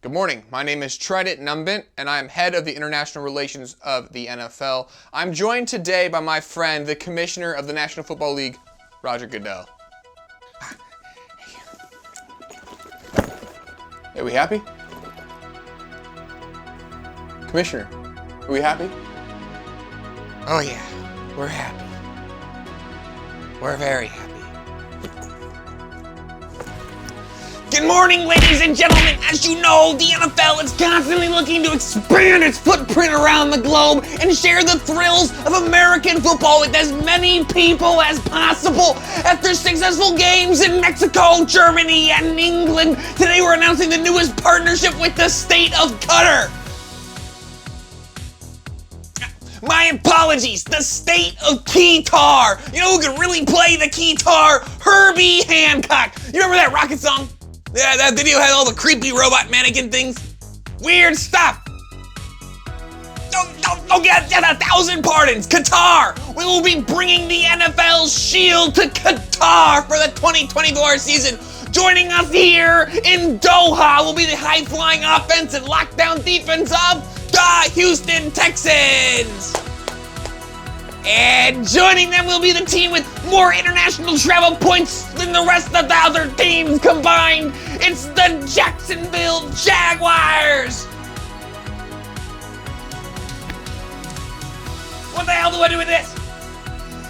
Good morning. My name is Trident Numbent, and I am head of the international relations of the NFL. I'm joined today by my friend, the commissioner of the National Football League, Roger Goodell. Are we happy? Commissioner, are we happy? Oh yeah, we're happy. We're very happy. Good morning, ladies and gentlemen. As you know, the NFL is constantly looking to expand its footprint around the globe and share the thrills of American football with as many people as possible. After successful games in Mexico, Germany, and England, today we're announcing the newest partnership with the state of Qatar. My apologies, the state of Qatar. You know who could really play the guitar? Herbie Hancock. You remember that Rocket song? Yeah, that video had all the creepy robot mannequin things. Weird stuff. Don't get 1,000 pardons. Qatar. We will be bringing the NFL Shield to Qatar for the 2024 season. Joining us here in Doha will be the high-flying offense and lockdown defense of the Houston Texans. And joining them will be the team with more international travel points than the rest of the other teams combined. It's the Jacksonville Jaguars. What the hell do I do with this?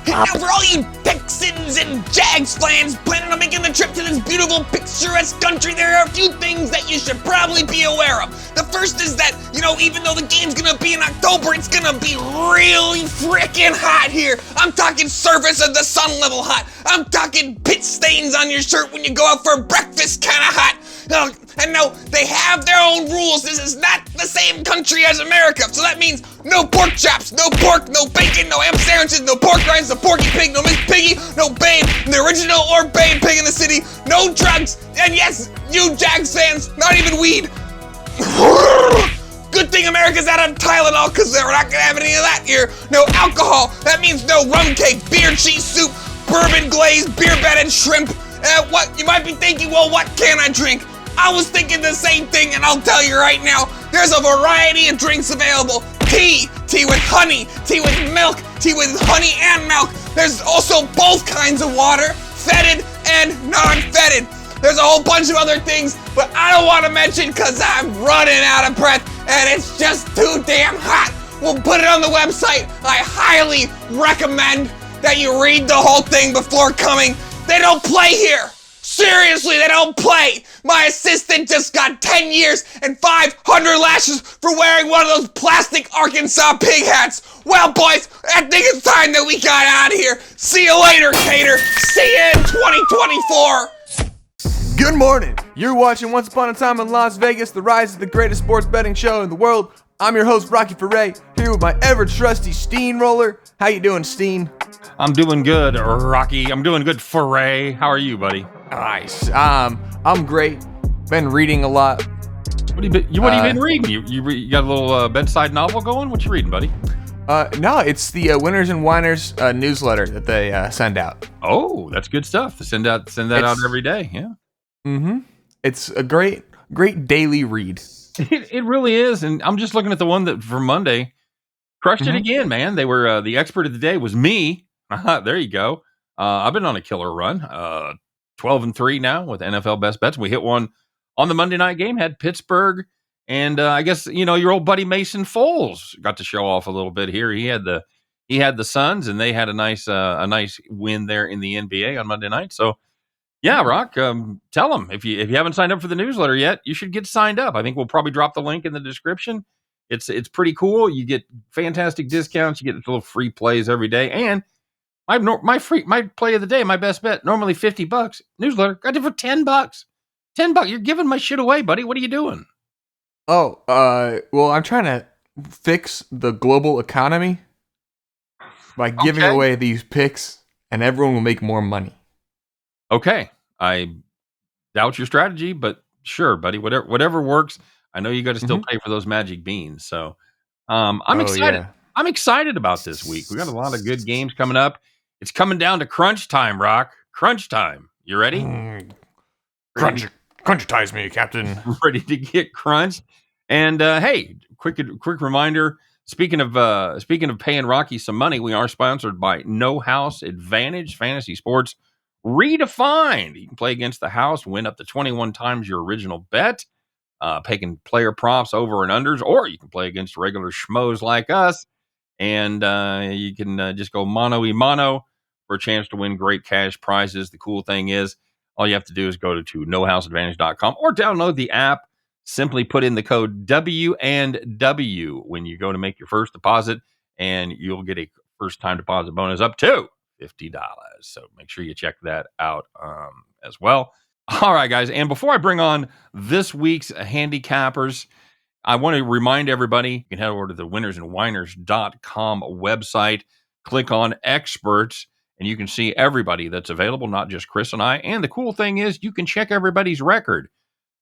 Now for all you Texans and Jags fans planning on making the trip to this beautiful, picturesque country, there are a few things that you should probably be aware of. The first is that, even though the game's gonna be in October, it's gonna be really freaking hot here. I'm talking surface of the sun level hot. I'm talking pit stains on your shirt when you go out for breakfast kind of hot. And no, they have their own rules. This is not the same country as America. So that means no pork chops, no pork, no bacon, no ham sandwiches, no pork rinds, no Porky Pig, no Miss Piggy, no Babe, the original or Babe Pig in the city, no drugs, and yes, you Jags fans, not even weed. Good thing America's out of Tylenol, because we're not gonna have any of that here. No alcohol. That means no rum cake, beer cheese soup, bourbon glazed, beer batted shrimp. What you might be thinking, well, what can I drink? I was thinking the same thing, and I'll tell you right now, there's a variety of drinks available. Tea with honey, tea with milk, tea with honey and milk. There's also both kinds of water, fetid and non-fetid. There's a whole bunch of other things, but I don't want to mention because I'm running out of breath, and it's just too damn hot. We'll put it on the website. I highly recommend that you read the whole thing before coming. They don't play here. Seriously, they don't play. My assistant just got 10 years and 500 lashes for wearing one of those plastic Arkansas pig hats. Well, boys, I think it's time that we got out of here. See you later, Cater. See you in 2024. Good morning. You're watching Once Upon a Time in Las Vegas, the rise of the greatest sports betting show in the world. I'm your host, Rocky Foré, here with my ever-trusty Steehn roller. How you doing, Steehn? I'm doing good, Rocky. I'm doing good, Foré. How are you, buddy? Nice. I'm great. Been reading a lot. What have you been reading? You got a little bedside novel going? What you reading, buddy? No, it's the Winners and Whiners newsletter that they send out. Oh, that's good stuff. Send that out every day. Yeah. Mm-hmm. It's a great daily read. It really is, and I'm just looking at the one that for Monday crushed it again, man. They were the expert of the day was me. There you go. I've been on a killer run. 12-3 now with NFL best bets. We hit one on the Monday night game. Had Pittsburgh, and I guess your old buddy Mason Foles got to show off a little bit here. He had the Suns, and they had a nice win there in the NBA on Monday night. So. Yeah, Rock, tell them if you haven't signed up for the newsletter yet, you should get signed up. I think we'll probably drop the link in the description. It's pretty cool. You get fantastic discounts. You get little free plays every day. And my play of the day, my best bet, normally $50. Newsletter, got it for $10. $10. You're giving my shit away, buddy. What are you doing? Oh, well, I'm trying to fix the global economy by giving away these picks, and everyone will make more money. Okay, I doubt your strategy, but sure, buddy, whatever works. I know you got to still pay for those magic beans, so I'm excited. Yeah. I'm excited about this week. We got a lot of good games coming up. It's coming down to crunch time, Rock. Crunch time. You ready? Crunch Crunchitize me, Captain. ready to get crunched. And hey, quick reminder. Speaking of paying Rocky some money, we are sponsored by No House Advantage Fantasy Sports Redefined. You can play against the house, win up to 21 times your original bet, picking player props over and unders, or you can play against regular schmoes like us, and you can just go mano y mano for a chance to win great cash prizes. The cool thing is, all you have to do is go to nohouseadvantage.com or download the app. Simply put in the code W&W when you go to make your first deposit, and you'll get a first-time deposit bonus up to $50. So make sure you check that out as well. All right, guys. And before I bring on this week's handicappers, I want to remind everybody, you can head over to the winnersandwhiners.com website, click on experts, and you can see everybody that's available, not just Chris and I. And the cool thing is you can check everybody's record.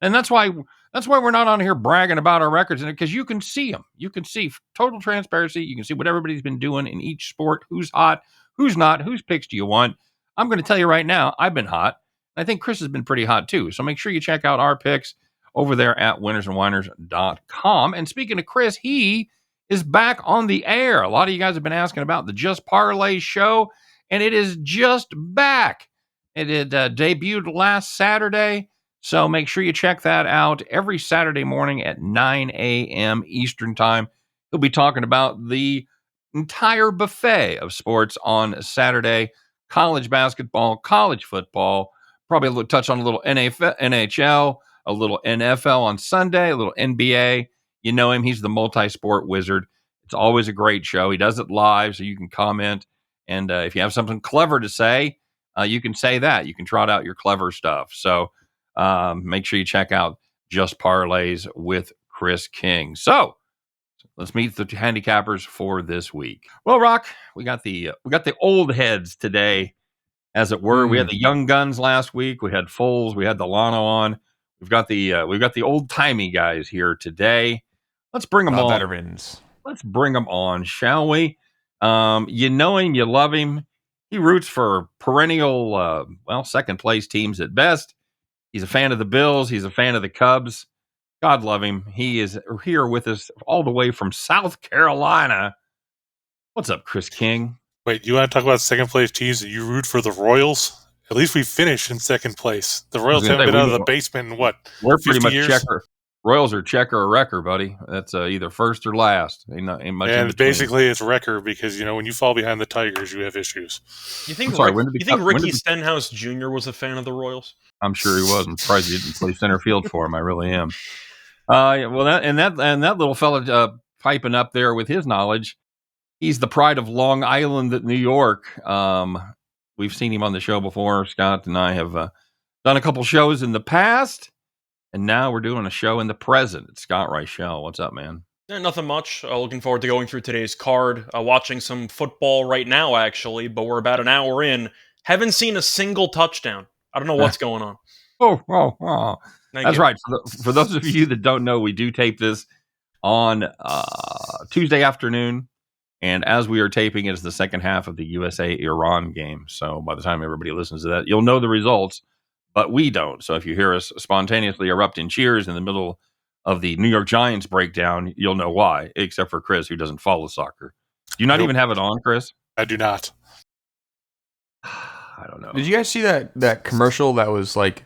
And that's why we're not on here bragging about our records, because you can see them. You can see total transparency. You can see what everybody's been doing in each sport, who's hot, who's not, whose picks do you want. I'm going to tell you right now, I've been hot. I think Chris has been pretty hot too. So make sure you check out our picks over there at winnersandwhiners.com. And speaking of Chris, he is back on the air. A lot of you guys have been asking about the Just Parlay show, and it is just back. It had debuted last Saturday. So make sure you check that out every Saturday morning at 9 a.m. Eastern Time. He'll be talking about the entire buffet of sports on Saturday: college basketball, college football, probably touch on a little NHL, a little NFL on Sunday, a little NBA. You know him. He's the multi-sport wizard. It's always a great show. He does it live, so you can comment. And if you have something clever to say, you can say that. You can trot out your clever stuff. So make sure you check out Just Parlays with Chris King. So let's meet the handicappers for this week. Well, Rock, we got the old heads today, as it were. We had the young guns last week. We had Foles. We had Delano on. We've got the old timey guys here today. Let's bring them on. Veterans. Let's bring them on, shall we? You know him. You love him. He roots for perennial, second place teams at best. He's a fan of the Bills. He's a fan of the Cubs. God love him. He is here with us all the way from South Carolina. What's up, Chris King? Wait, you want to talk about second place teams and you root for the Royals? At least we finished in second place. The Royals haven't been out of the basement in what? We're pretty much years? checker. Royals are checker or wrecker, buddy. That's either first or last. Ain't much and basically it's wrecker because, when you fall behind the Tigers, you have issues. You think Ricky Ricky Stenhouse Jr. was a fan of the Royals? I'm sure he was. I'm surprised he didn't play center field for him. I really am. That little fella piping up there with his knowledge, he's the pride of Long Island, New York. We've seen him on the show before. Scott and I have done a couple shows in the past, and now we're doing a show in the present. It's Scott Reichel. What's up, man? Yeah, nothing much. Looking forward to going through today's card. Watching some football right now, actually, but we're about an hour in. Haven't seen a single touchdown. I don't know what's going on. Oh. That's right. For those of you that don't know, we do tape this on Tuesday afternoon. And as we are taping, it is the second half of the USA-Iran game. So by the time everybody listens to that, you'll know the results, but we don't. So if you hear us spontaneously erupt in cheers in the middle of the New York Giants breakdown, you'll know why, except for Chris, who doesn't follow soccer. Do you not even have it on, Chris? I do not. I don't know. Did you guys see that commercial that was like,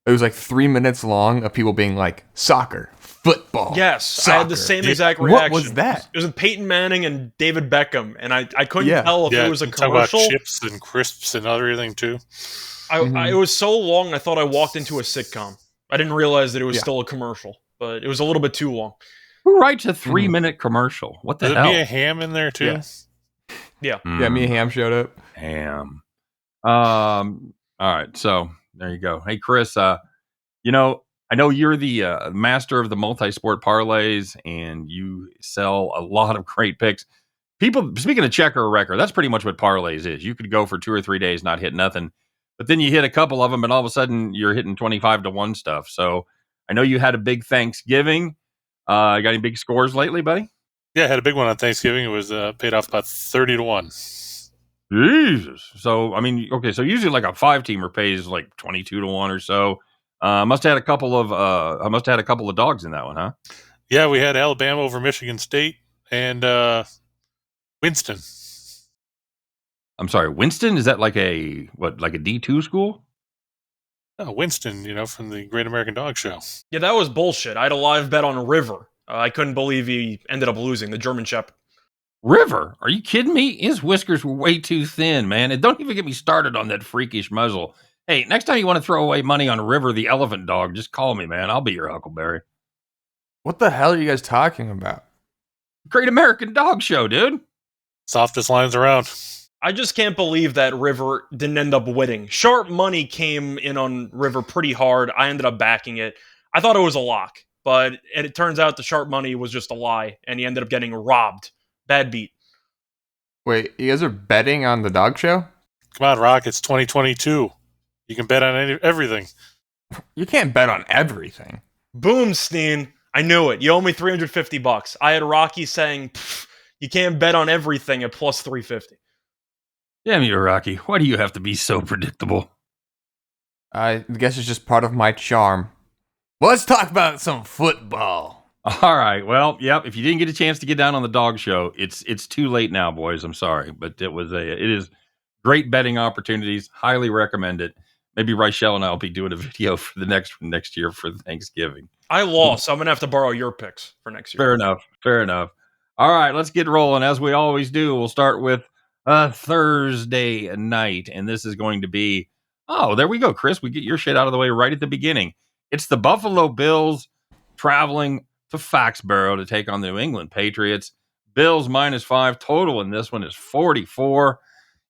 it was like 3 minutes long of people being like, soccer, football. Yes, soccer. I had the same exact reaction. What was that? It was with Peyton Manning and David Beckham, and I couldn't tell if it was a commercial. Talk about chips and crisps and everything too. It was so long, I thought I walked into a sitcom. I didn't realize that it was still a commercial, but it was a little bit too long. Who writes a 3-minute commercial? What the hell? Did Mia Hamm in there too? Yes. Yeah. Yeah, Mia Hamm showed up. Ham. All right, so there you go. Hey, Chris, I know you're the master of the multi-sport parlays, and you sell a lot of great picks. People, speaking of checker or wrecker, that's pretty much what parlays is. You could go for 2 or 3 days, not hit nothing, but then you hit a couple of them, and all of a sudden you're hitting 25-1 stuff. So I know you had a big Thanksgiving. Got any big scores lately, buddy? Yeah, I had a big one on Thanksgiving. It was paid off about 30-1. Jesus. So, I mean, okay, so usually like a 5-teamer pays like 22-1 or so. Must have had a couple of dogs in that one, huh? Yeah, we had Alabama over Michigan State and Winston. I'm sorry, Winston? Is that like a D2 school? Oh, Winston, from the Great American Dog Show. Yeah, that was bullshit. I had a live bet on River. I couldn't believe he ended up losing, the German Shepherd. River? Are you kidding me? His whiskers were way too thin, man. And don't even get me started on that freakish muzzle. Hey, next time you want to throw away money on River the elephant dog, just call me, man. I'll be your Huckleberry. What the hell are you guys talking about? Great American Dog Show, dude. Softest lines around. I just can't believe that River didn't end up winning. Sharp money came in on River pretty hard. I ended up backing it. I thought it was a lock, but it turns out the sharp money was just a lie, and he ended up getting robbed. Bad beat. Wait, you guys are betting on the dog show? Come on, Rock. It's 2022. You can bet on everything. You can't bet on everything. Boom, Steehn. I knew it. You owe me $350. I had Rocky saying, you can't bet on everything at plus 350. Damn you, Rocky. Why do you have to be so predictable? I guess it's just part of my charm. Well, let's talk about some football. All right. Well, yep. If you didn't get a chance to get down on the dog show, it's too late now, boys. I'm sorry, but it is great betting opportunities. Highly recommend it. Maybe Reichel and I will be doing a video for the next year for Thanksgiving. I lost, so I'm gonna have to borrow your picks for next year. Fair enough. All right, let's get rolling as we always do. We'll start with Thursday night, and this is going to be, there we go, Chris. We get your shit out of the way right at the beginning. It's the Buffalo Bills traveling to Foxborough to take on the New England Patriots. Bills -5 total in this one is 44.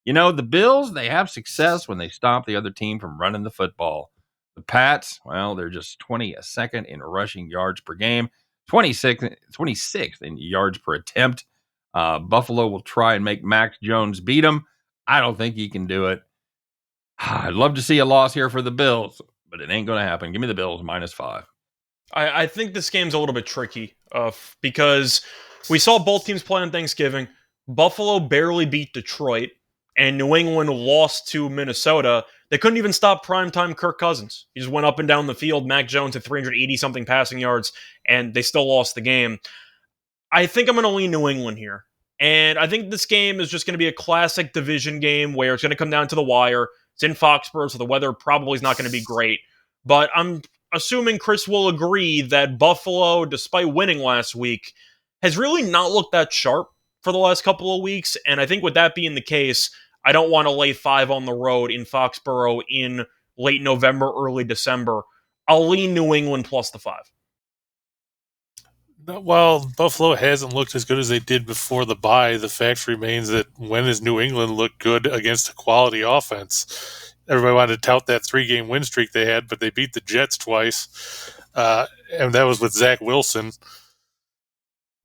The Bills, they have success when they stop the other team from running the football. The Pats, well, they're just 22nd in rushing yards per game, 26th in yards per attempt. Buffalo will try and make Mac Jones beat them. I don't think he can do it. I'd love to see a loss here for the Bills, but it ain't going to happen. Give me the Bills -5. I think this game's a little bit tricky because we saw both teams play on Thanksgiving. Buffalo barely beat Detroit, and New England lost to Minnesota. They couldn't even stop primetime Kirk Cousins. He just went up and down the field. Mac Jones had 380-something passing yards, and they still lost the game. I think I'm going to lean New England here. And I think this game is just going to be a classic division game where it's going to come down to the wire. It's in Foxborough, so the weather probably is not going to be great. But I'm assuming Chris will agree that Buffalo, despite winning last week, has really not looked that sharp for the last couple of weeks. And I think with that being the case, I don't want to lay 5 on the road in Foxborough in late November, early December. I'll lean New England plus the 5. Well, Buffalo hasn't looked as good as they did before the bye. The fact remains that when has New England looked good against a quality offense? Everybody wanted to tout that 3-game win streak they had, but they beat the Jets twice, and that was with Zach Wilson.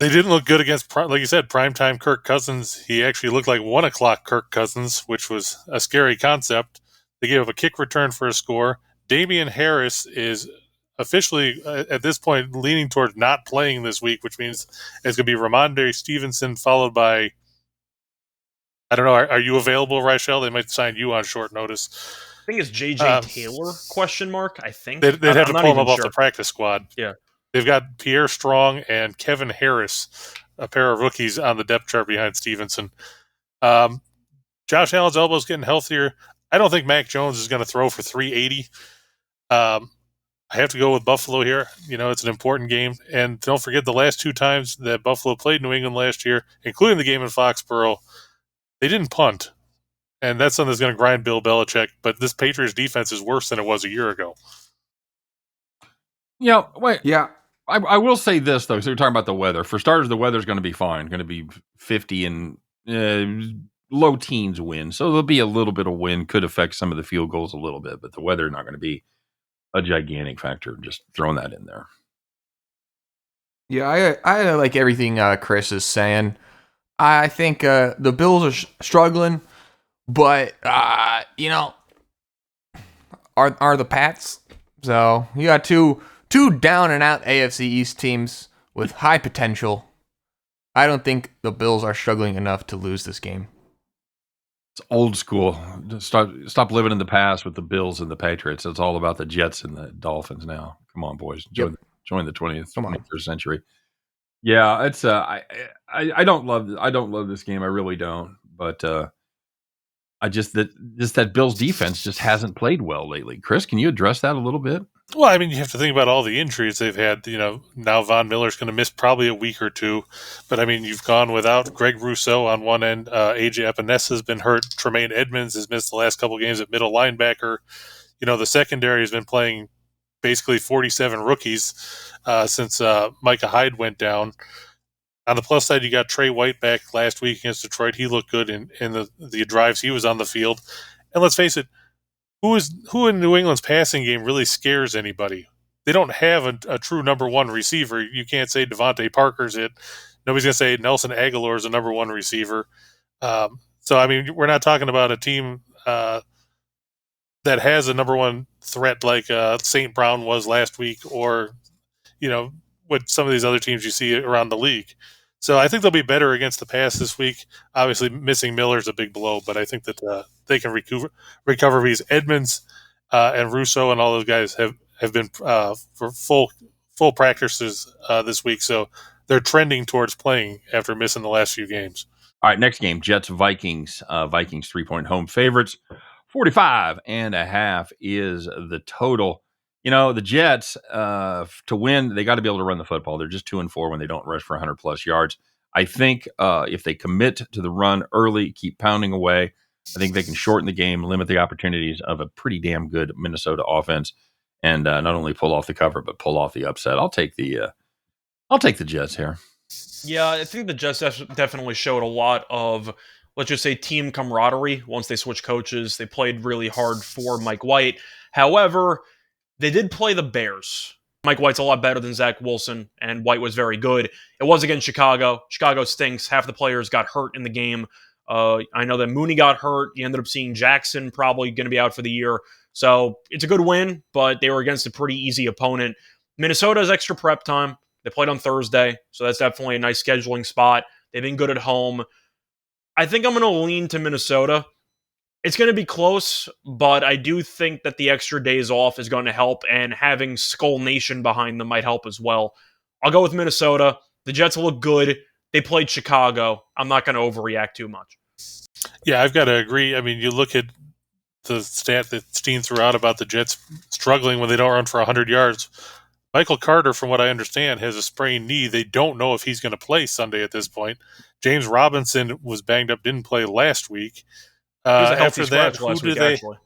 They didn't look good against, like you said, primetime Kirk Cousins. He actually looked like 1 o'clock Kirk Cousins, which was a scary concept. They gave up a kick return for a score. Damian Harris is officially, at this point, leaning towards not playing this week, which means it's going to be Ramondre Stevenson followed by, I don't know, are you available, Reichel? They might sign you on short notice. I think it's J.J. Taylor, question mark, I think. They'd have to pull him up off the practice squad. Yeah. They've got Pierre Strong and Kevin Harris, a pair of rookies on the depth chart behind Stevenson. Josh Allen's elbow's getting healthier. I don't think Mac Jones is going to throw for 380. I have to go with Buffalo here. It's an important game. And don't forget the last 2 times that Buffalo played New England last year, including the game in Foxborough, they didn't punt. And that's something that's going to grind Bill Belichick. But this Patriots defense is worse than it was a year ago. Yeah, wait. Yeah. I will say this, though. So we're talking about the weather. For starters, the weather's going to be fine. Going to be 50 and low teens wind. So there'll be a little bit of wind. Could affect some of the field goals a little bit. But the weather is not going to be a gigantic factor. Just throwing that in there. Yeah, I like everything Chris is saying. I think the Bills are struggling, but are the Pats. So you got two down and out AFC East teams with high potential. I don't think the Bills are struggling enough to lose this game. It's old school. Just stop living in the past with the Bills and the Patriots. It's all about the Jets and the Dolphins now. Come on, boys. Join the 20th, Come on. 21st century. Yeah, it's I don't love this game. I really don't. But I just that Bills defense just hasn't played well lately. Chris, can you address that a little bit? Well, I mean, you have to think about all the injuries they've had. Now Von Miller's going to miss probably a week or two. But, I mean, you've gone without Greg Rousseau on one end. A.J. Epinesa been hurt. Tremaine Edmonds has missed the last couple games at middle linebacker. The secondary has been playing basically 47 rookies since Micah Hyde went down. On the plus side, you got Trey White back last week against Detroit. He looked good in the drives he was on the field. And let's face it, who in New England's passing game really scares anybody? They don't have a true number one receiver. You can't say Devontae Parker's it. Nobody's going to say Nelson Aguilar is a number one receiver. So, I mean, we're not talking about a team that has a number one threat like St. Brown was last week or, what some of these other teams you see around the league. So I think they'll be better against the pass this week. Obviously, missing Miller is a big blow, but I think that they can recover because Edmonds and Rousseau and all those guys have been for full practices this week. So they're trending towards playing after missing the last few games. All right, next game, Jets-Vikings. Vikings 3-point home favorites. 45.5 is the total. The Jets, to win, they got to be able to run the football. They're just 2-4 when they don't rush for 100-plus yards. I think if they commit to the run early, keep pounding away, I think they can shorten the game, limit the opportunities of a pretty damn good Minnesota offense, and not only pull off the cover, but pull off the upset. I'll take the Jets here. Yeah, I think the Jets definitely showed a lot of, let's just say, team camaraderie once they switched coaches. They played really hard for Mike White. However, they did play the Bears. Mike White's a lot better than Zach Wilson, and White was very good. It was against Chicago. Chicago stinks. Half the players got hurt in the game. I know that Mooney got hurt. You ended up seeing Jackson probably going to be out for the year. So it's a good win, but they were against a pretty easy opponent. Minnesota has extra prep time. They played on Thursday, so that's definitely a nice scheduling spot. They've been good at home. I think I'm going to lean to Minnesota. It's going to be close, but I do think that the extra days off is going to help, and having Skull Nation behind them might help as well. I'll go with Minnesota. The Jets look good. They played Chicago. I'm not going to overreact too much. Yeah, I've got to agree. I mean, you look at the stat that Steehn threw out about the Jets struggling when they don't run for 100 yards. Michael Carter, from what I understand, has a sprained knee. They don't know if he's going to play Sunday at this point. James Robinson was banged up, didn't play last week. After that, who do they? Actually.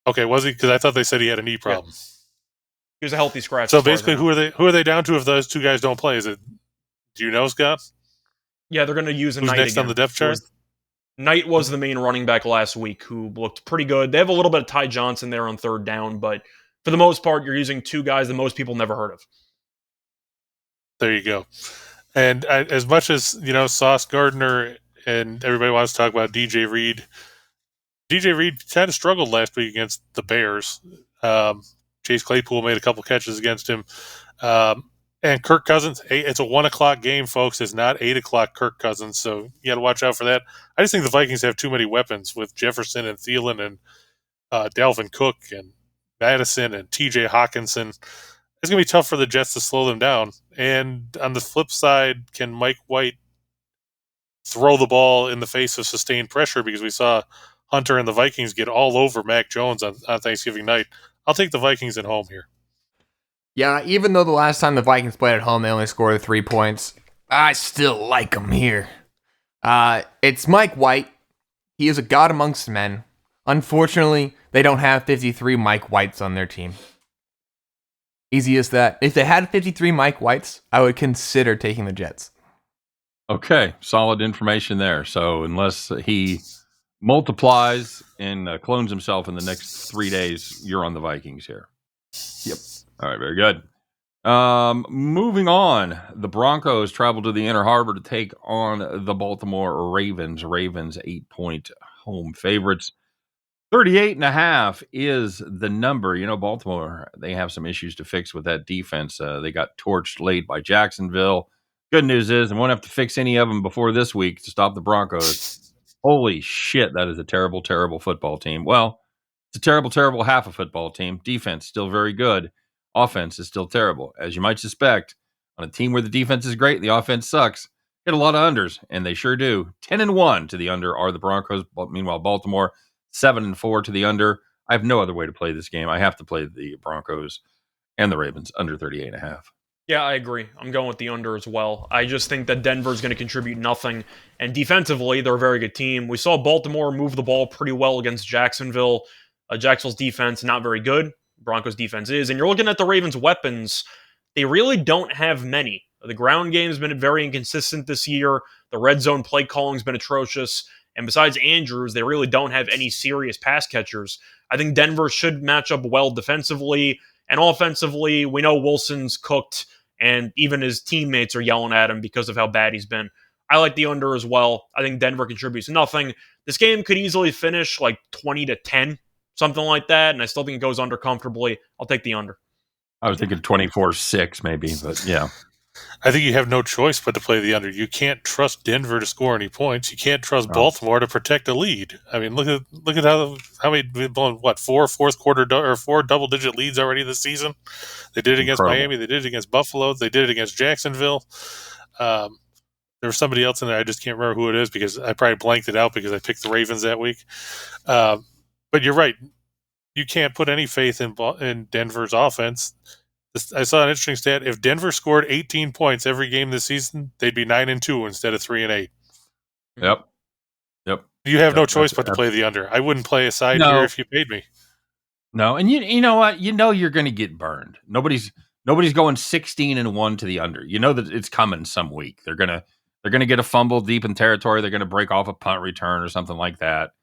Okay, was he? Because I thought they said he had a knee problem. Yeah. He was a healthy scratch. So basically, who are they down to if those two guys don't play? Is it? Do you know, Scott? Yeah, they're going to use a Who's Knight next again. on the depth chart? Knight was the main running back last week, who looked pretty good. They have a little bit of Ty Johnson there on third down, but for the most part, you're using two guys that most people never heard of. There you go. And as much as Sauce Gardner and everybody wants to talk about DJ Reed. DJ Reed kind of struggled last week against the Bears. Chase Claypool made a couple catches against him. And Kirk Cousins, it's a 1 o'clock game, folks. It's not 8 o'clock Kirk Cousins, so you got to watch out for that. I just think the Vikings have too many weapons with Jefferson and Thielen and Dalvin Cook and Madison and TJ Hawkinson. It's going to be tough for the Jets to slow them down. And on the flip side, can Mike White throw the ball in the face of sustained pressure? Because we saw Hunter and the Vikings get all over Mac Jones on Thanksgiving night. I'll take the Vikings at home here. Yeah, even though the last time the Vikings played at home, they only scored 3 points, I still like them here. It's Mike White. He is a god amongst men. Unfortunately, they don't have 53 Mike Whites on their team. Easy as that. If they had 53 Mike Whites, I would consider taking the Jets. Okay, solid information there. So unless he multiplies and clones himself in the next 3 days, you're on the Vikings here. Yep. All right, very good. Moving on, the Broncos travel to the Inner Harbor to take on the Baltimore Ravens. Ravens 8-point home favorites. 38.5 is the number. Baltimore, they have some issues to fix with that defense. They got torched late by Jacksonville. Good news is they won't have to fix any of them before this week to stop the Broncos. Holy shit, that is a terrible, terrible football team. Well, it's a terrible, terrible half a football team. Defense still very good. Offense is still terrible. As you might suspect, on a team where the defense is great, the offense sucks. Hit a lot of unders, and they sure do. 10-1 to the under are the Broncos. Meanwhile, Baltimore 7-4 to the under. I have no other way to play this game. I have to play the Broncos and the Ravens under 38.5. Yeah, I agree. I'm going with the under as well. I just think that Denver's going to contribute nothing. And defensively, they're a very good team. We saw Baltimore move the ball pretty well against Jacksonville. Jacksonville's defense, not very good. Broncos defense is. And you're looking at the Ravens' weapons. They really don't have many. The ground game has been very inconsistent this year. The red zone play calling has been atrocious. And besides Andrews, they really don't have any serious pass catchers. I think Denver should match up well defensively. And offensively, we know Wilson's cooked. And even his teammates are yelling at him because of how bad he's been. I like the under as well. I think Denver contributes nothing. This game could easily finish like 20-10, something like that, and I still think it goes under comfortably. I'll take the under. I was thinking 24-6 maybe, but yeah. I think you have no choice but to play the under. You can't trust Denver to score any points. You can't trust Baltimore to protect a lead. I mean, look at how we've blown four double-digit leads already this season. They did it against Miami. They did it against Buffalo. They did it against Jacksonville. There was somebody else in there. I just can't remember who it is because I probably blanked it out because I picked the Ravens that week. But you're right. You can't put any faith in Denver's offense. I saw an interesting stat. If Denver scored 18 points every game this season, they'd be 9-2 instead of 3-8. Yep. You have no choice but to play the under. I wouldn't play a side here if you paid me. No, and you know what? You know you're going to get burned. Nobody's going 16-1 to the under. You know that it's coming some week. They're gonna get a fumble deep in territory. They're going to break off a punt return or something like that,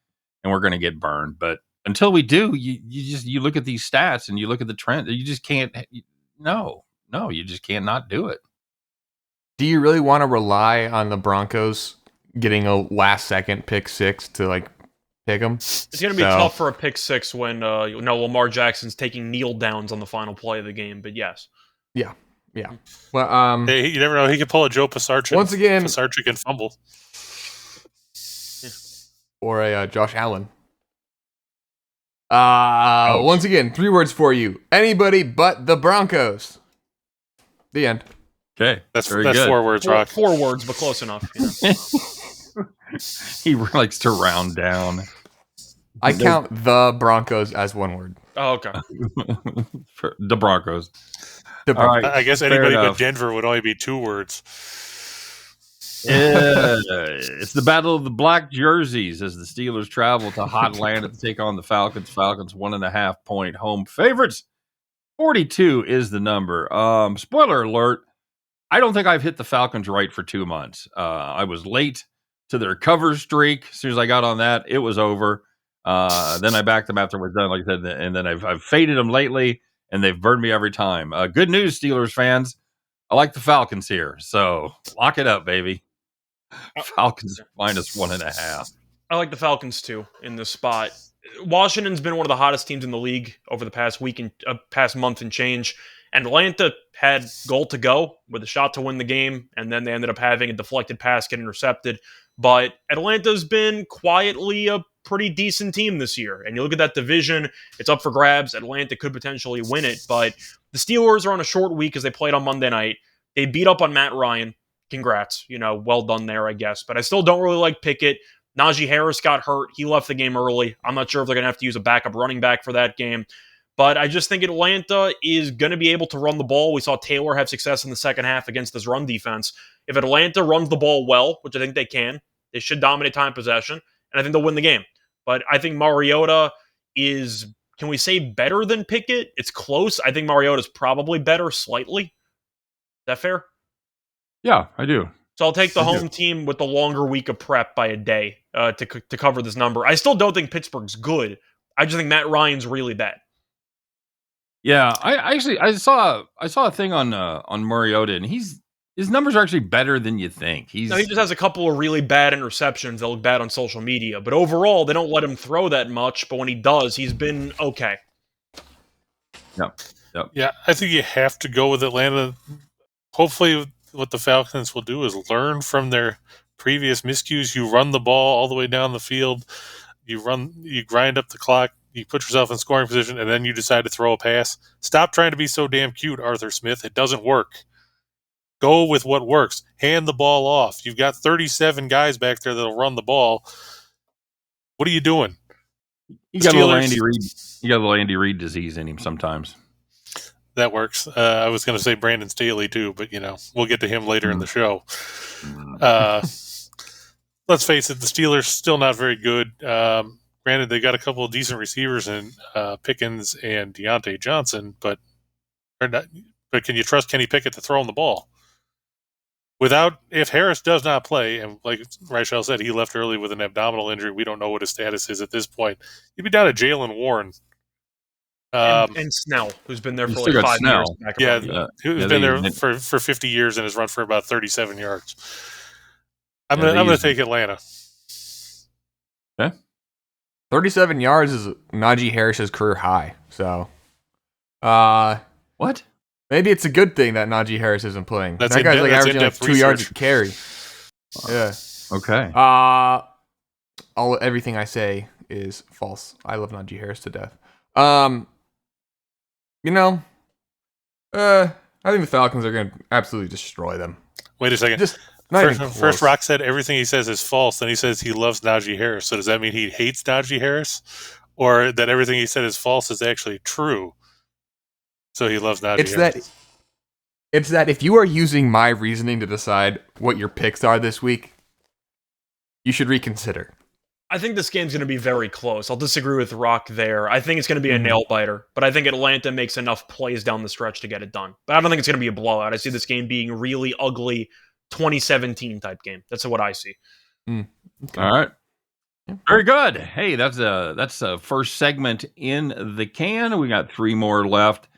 and we're going to get burned. But until we do, you look at these stats and you look at the trend. You just can't. No, you just can't not do it. Do you really want to rely on the Broncos getting a last-second pick six to pick them? It's going to be tough for a pick six when Lamar Jackson's taking kneel downs on the final play of the game. But yes, yeah. Well, hey, you never know. He could pull a Joe Pisarcik. Once again, Pisarcik and fumble, or a Josh Allen. Once again, 3 words for you. Anybody but the Broncos. The end. Okay. That's good. 4 words, Rock. 4 words, but close enough. He likes to round down. I count the Broncos as 1 word. Oh, okay. The Broncos. All right. I guess anybody but Denver would only be 2 words. It's the battle of the black jerseys as the Steelers travel to hot Atlanta to take on the Falcons. Falcons 1.5 point home favorites. 42 is the number. Spoiler alert. I don't think I've hit the Falcons right for 2 months. I was late to their cover streak. As soon as I got on that, it was over. Then I backed them after we're done, like I said, and then I've faded them lately, and they've burned me every time. Good news, Steelers fans. I like the Falcons here, so lock it up, baby. Falcons minus 1.5. I like the Falcons too in this spot. Washington's been one of the hottest teams in the league over the past week and past month and change. And Atlanta had goal to go with a shot to win the game, and then they ended up having a deflected pass get intercepted. But Atlanta's been quietly a pretty decent team this year. And you look at that division, it's up for grabs. Atlanta could potentially win it, but the Steelers are on a short week as they played on Monday night. They beat up on Matt Ryan. Congrats. Well done there, I guess. But I still don't really like Pickett. Najee Harris got hurt. He left the game early. I'm not sure if they're going to have to use a backup running back for that game. But I just think Atlanta is going to be able to run the ball. We saw Taylor have success in the second half against this run defense. If Atlanta runs the ball well, which I think they can, they should dominate time possession, and I think they'll win the game. But I think Mariota is, can we say better than Pickett? It's close. I think Mariota's probably better slightly. Is that fair? Yeah, I do. So I'll take the home team with the longer week of prep by a day to cover this number. I still don't think Pittsburgh's good. I just think Matt Ryan's really bad. Yeah, I saw a thing on Mariota, and his numbers are actually better than you think. He just has a couple of really bad interceptions that look bad on social media. But overall, they don't let him throw that much. But when he does, he's been okay. Yep. Yeah, I think you have to go with Atlanta. Hopefully, what the Falcons will do is learn from their previous miscues. You run the ball all the way down the field. You grind up the clock. You put yourself in scoring position, and then you decide to throw a pass. Stop trying to be so damn cute, Arthur Smith. It doesn't work. Go with what works. Hand the ball off. You've got 37 guys back there that'll run the ball. What are you doing? You got a little Andy Reid. You got a little Andy Reid disease in him sometimes. That works. I was going to say Brandon Staley too, but we'll get to him later in the show. Let's face it, the Steelers still not very good. Granted, they got a couple of decent receivers in Pickens and Deontay Johnson, but can you trust Kenny Pickett to throw him the ball? If Harris does not play, and like Reichel said, he left early with an abdominal injury. We don't know what his status is at this point. You'd be down to Jaylen Warren. And Snell, who's been there for like 5 years. Who's been there for 50 years and has run for about 37 yards. I'm gonna take Atlanta. Okay. 37 yards is Najee Harris's career high. So, what? Maybe it's a good thing that Najee Harris isn't playing. That guy's like averaging like 2 yards a carry. Yeah. Okay. Everything I say is false. I love Najee Harris to death. I think the Falcons are going to absolutely destroy them. Wait a second. First, Rock said everything he says is false. Then he says he loves Najee Harris. So does that mean he hates Najee Harris? Or that everything he said is false is actually true? So he loves Najee Harris. It's that if you are using my reasoning to decide what your picks are this week, you should reconsider. I think this game's going to be very close. I'll disagree with Rock there. I think it's going to be a nail-biter, but I think Atlanta makes enough plays down the stretch to get it done. But I don't think it's going to be a blowout. I see this game being really ugly 2017 type game. That's what I see. Okay. All right. Very good. Hey, that's a first segment in the can. We got 3 more left.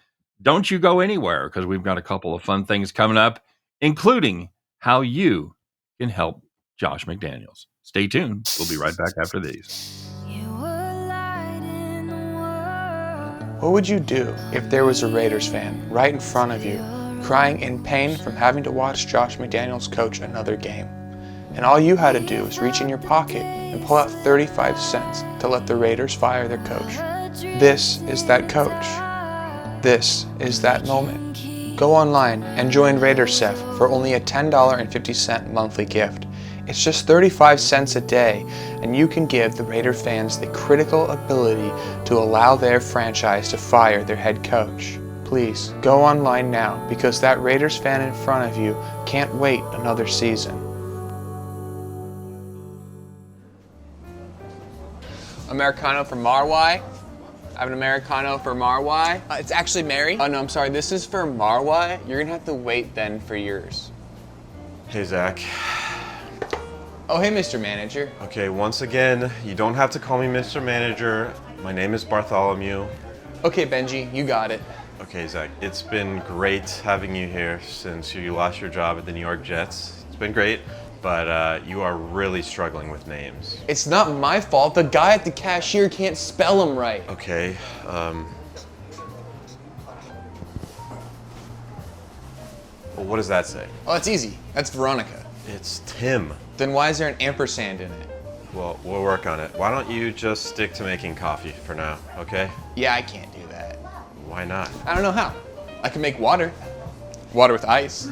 Don't you go anywhere, because we've got a couple of fun things coming up, including how you can help Josh McDaniels. Stay tuned. We'll be right back after these. What would you do if there was a Raiders fan right in front of you, crying in pain from having to watch Josh McDaniels coach another game? And all you had to do was reach in your pocket and pull out 35 cents to let the Raiders fire their coach. This is that coach. This is that moment. Go online and join RaiderCef for only a $10.50 monthly gift. It's just 35 cents a day, and you can give the Raider fans the critical ability to allow their franchise to fire their head coach. Please, go online now, because that Raiders fan in front of you can't wait another season. Americano for Marwai. I have an Americano for Marwai. It's actually Mary. Oh, no, I'm sorry. This is for Marwai. You're going to have to wait then for yours. Hey, Zach. Oh, hey, Mr. Manager. Okay, once again, you don't have to call me Mr. Manager. My name is Bartholomew. Okay, Benji, you got it. Okay, Zach, it's been great having you here since you lost your job at the New York Jets. It's been great, but you are really struggling with names. It's not my fault. The guy at the cashier can't spell them right. Okay, well, what does that say? Oh, that's easy. That's Veronica. It's Tim. Then why is there an ampersand in it? Well, we'll work on it. Why don't you just stick to making coffee for now, okay? Yeah, I can't do that. Why not? I don't know how. I can make water. Water with ice.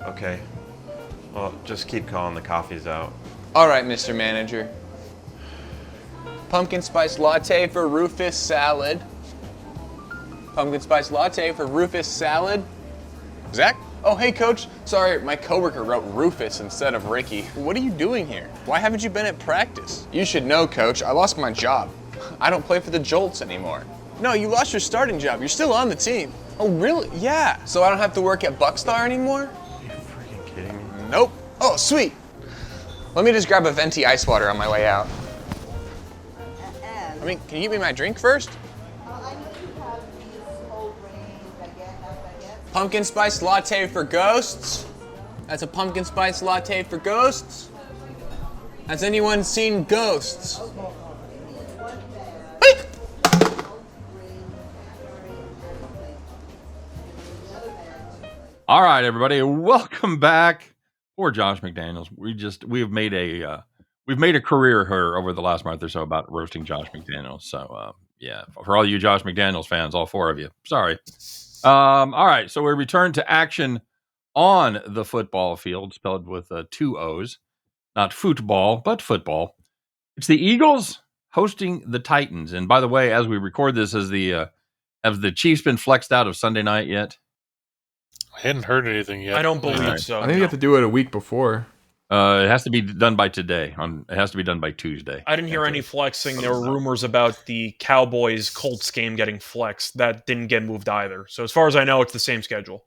Okay. Well, just keep calling the coffees out. All right, Mr. Manager. Pumpkin spice latte for Rufus salad. Pumpkin spice latte for Rufus salad. Zach? Oh, hey, Coach. Sorry, my coworker wrote Rufus instead of Ricky. What are you doing here? Why haven't you been at practice? You should know, Coach. I lost my job. I don't play for the Jolts anymore. No, you lost your starting job. You're still on the team. Oh, really? Yeah. So I don't have to work at Buckstar anymore? Are you freaking kidding me? Nope. Oh, sweet. Let me just grab a venti ice water on my way out. I mean, can you give me my drink first? Pumpkin spice latte for ghosts. That's a pumpkin spice latte for ghosts. Has anyone seen ghosts? Beep. All right, everybody, welcome back. Poor Josh McDaniels. We've made a career here over the last month or so about roasting Josh McDaniels. So yeah, for all you Josh McDaniels fans, all 4 of you, sorry. All right, so we return to action on the football field, spelled with 2 O's, not football, but football. It's the Eagles hosting the Titans. And by the way, as we record this, have the Chiefs been flexed out of Sunday night yet? I hadn't heard anything yet. I don't believe so. I think you have to do it a week before. It has to be done by today. It has to be done by Tuesday. I didn't hear any flexing. There were rumors about the Cowboys Colts game getting flexed. That didn't get moved either. So as far as I know, it's the same schedule.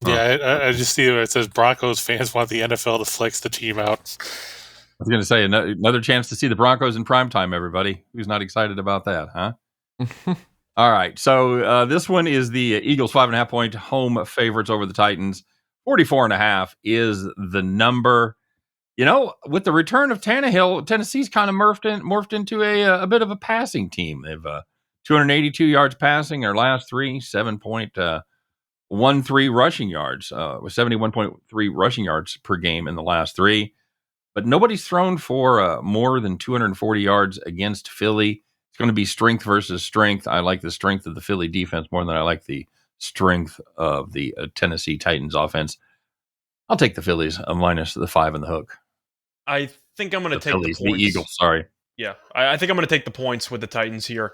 Yeah, I just see where it says Broncos fans want the NFL to flex the team out. I was going to say another chance to see the Broncos in primetime, everybody. Who's not excited about that, huh? All right. So this one is the Eagles 5.5-point home favorites over the Titans. 44.5 is the number. You know, with the return of Tannehill, Tennessee's kind of morphed into a bit of a passing team. They've 282 yards passing their last 3, 7.13 rushing yards, with 71.3 rushing yards per game in the last 3. But nobody's thrown for more than 240 yards against Philly. It's going to be strength versus strength. I like the strength of the Philly defense more than I like the strength of the Tennessee Titans offense. I'll take the Phillies minus the 5 in the hook. I think I'm going to take Phillies, the points. The Eagles, sorry. Yeah, I think I'm going to take the points with the Titans here.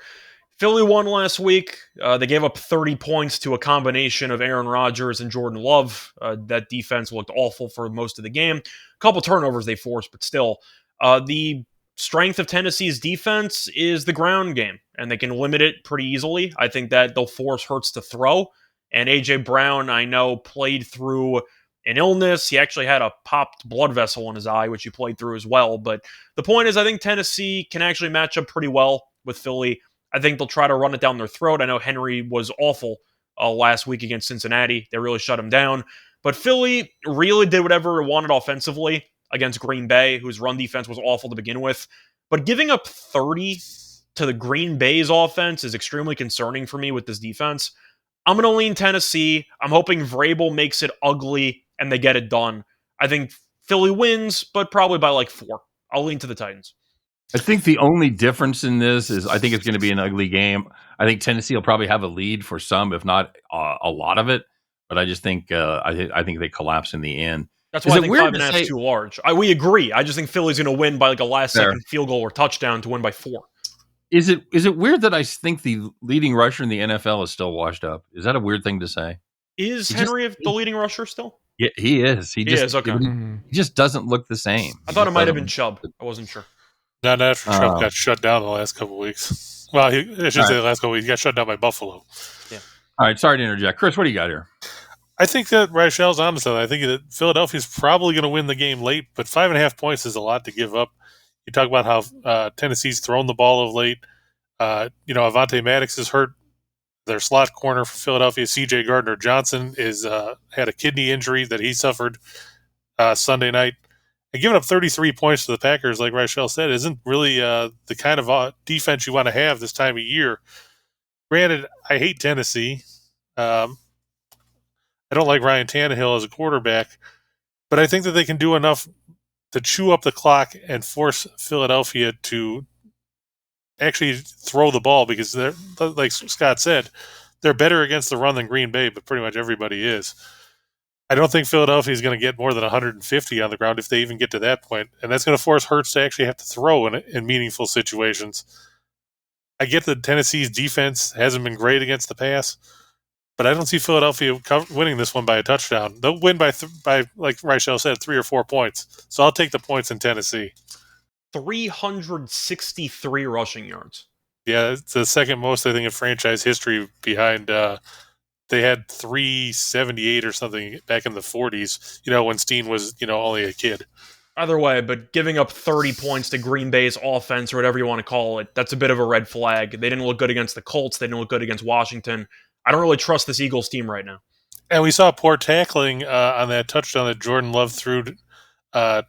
Philly won last week. They gave up 30 points to a combination of Aaron Rodgers and Jordan Love. That defense looked awful for most of the game. A couple turnovers they forced, but still. The strength of Tennessee's defense is the ground game, and they can limit it pretty easily. I think that they'll force Hurts to throw. And A.J. Brown, I know, played through an illness. He actually had a popped blood vessel in his eye, which he played through as well. But the point is, I think Tennessee can actually match up pretty well with Philly. I think they'll try to run it down their throat. I know Henry was awful last week against Cincinnati. They really shut him down. But Philly really did whatever it wanted offensively against Green Bay, whose run defense was awful to begin with. But giving up 30 to the Green Bay's offense is extremely concerning for me with this defense. I'm going to lean Tennessee. I'm hoping Vrabel makes it ugly and they get it done. I think Philly wins, but probably by like 4. I'll lean to the Titans. I think the only difference in this is I think it's going to be an ugly game. I think Tennessee will probably have a lead for some, if not a lot of it. But I just think I think they collapse in the end. That's why I think 5.5 is too large. We agree. I just think Philly's going to win by like a last-second field goal or touchdown to win by 4. Is it weird that I think the leading rusher in the NFL is still washed up? Is that a weird thing to say? Is Henry the leading rusher still? Yeah, he is. He is, okay. He just doesn't look the same. I thought it might have been Chubb. I wasn't sure. Not after Chubb got shut down the last couple of weeks. Well, I should say the last couple of weeks. He got shut down by Buffalo. Yeah. All right, sorry to interject. Chris, what do you got here? I think that Reichel's on to something. I think that Philadelphia's probably going to win the game late, but 5.5 points is a lot to give up. You talk about how Tennessee's thrown the ball of late. Avonte Maddox is hurt. Their slot corner for Philadelphia, C.J. Gardner-Johnson, had a kidney injury that he suffered Sunday night. And giving up 33 points to the Packers, like Reichel said, isn't really the kind of defense you want to have this time of year. Granted, I hate Tennessee. I don't like Ryan Tannehill as a quarterback, but I think that they can do enough to chew up the clock and force Philadelphia to actually throw the ball, because they're, like Scott said, they're better against the run than Green Bay, but pretty much everybody is. I don't think Philadelphia is going to get more than 150 on the ground if they even get to that point, and that's going to force Hurts to actually have to throw in meaningful situations. I get that Tennessee's defense hasn't been great against the pass, but I don't see Philadelphia winning this one by a touchdown. They'll win by like Reichel said, 3 or 4 points. So I'll take the points in Tennessee. 363 rushing yards. Yeah, it's the second most, I think, in franchise history behind they had 378 or something back in the 40s, when Steehn was, only a kid. Either way, but giving up 30 points to Green Bay's offense, or whatever you want to call it, that's a bit of a red flag. They didn't look good against the Colts. They didn't look good against Washington. I don't really trust this Eagles team right now. And we saw poor tackling on that touchdown that Jordan Love threw to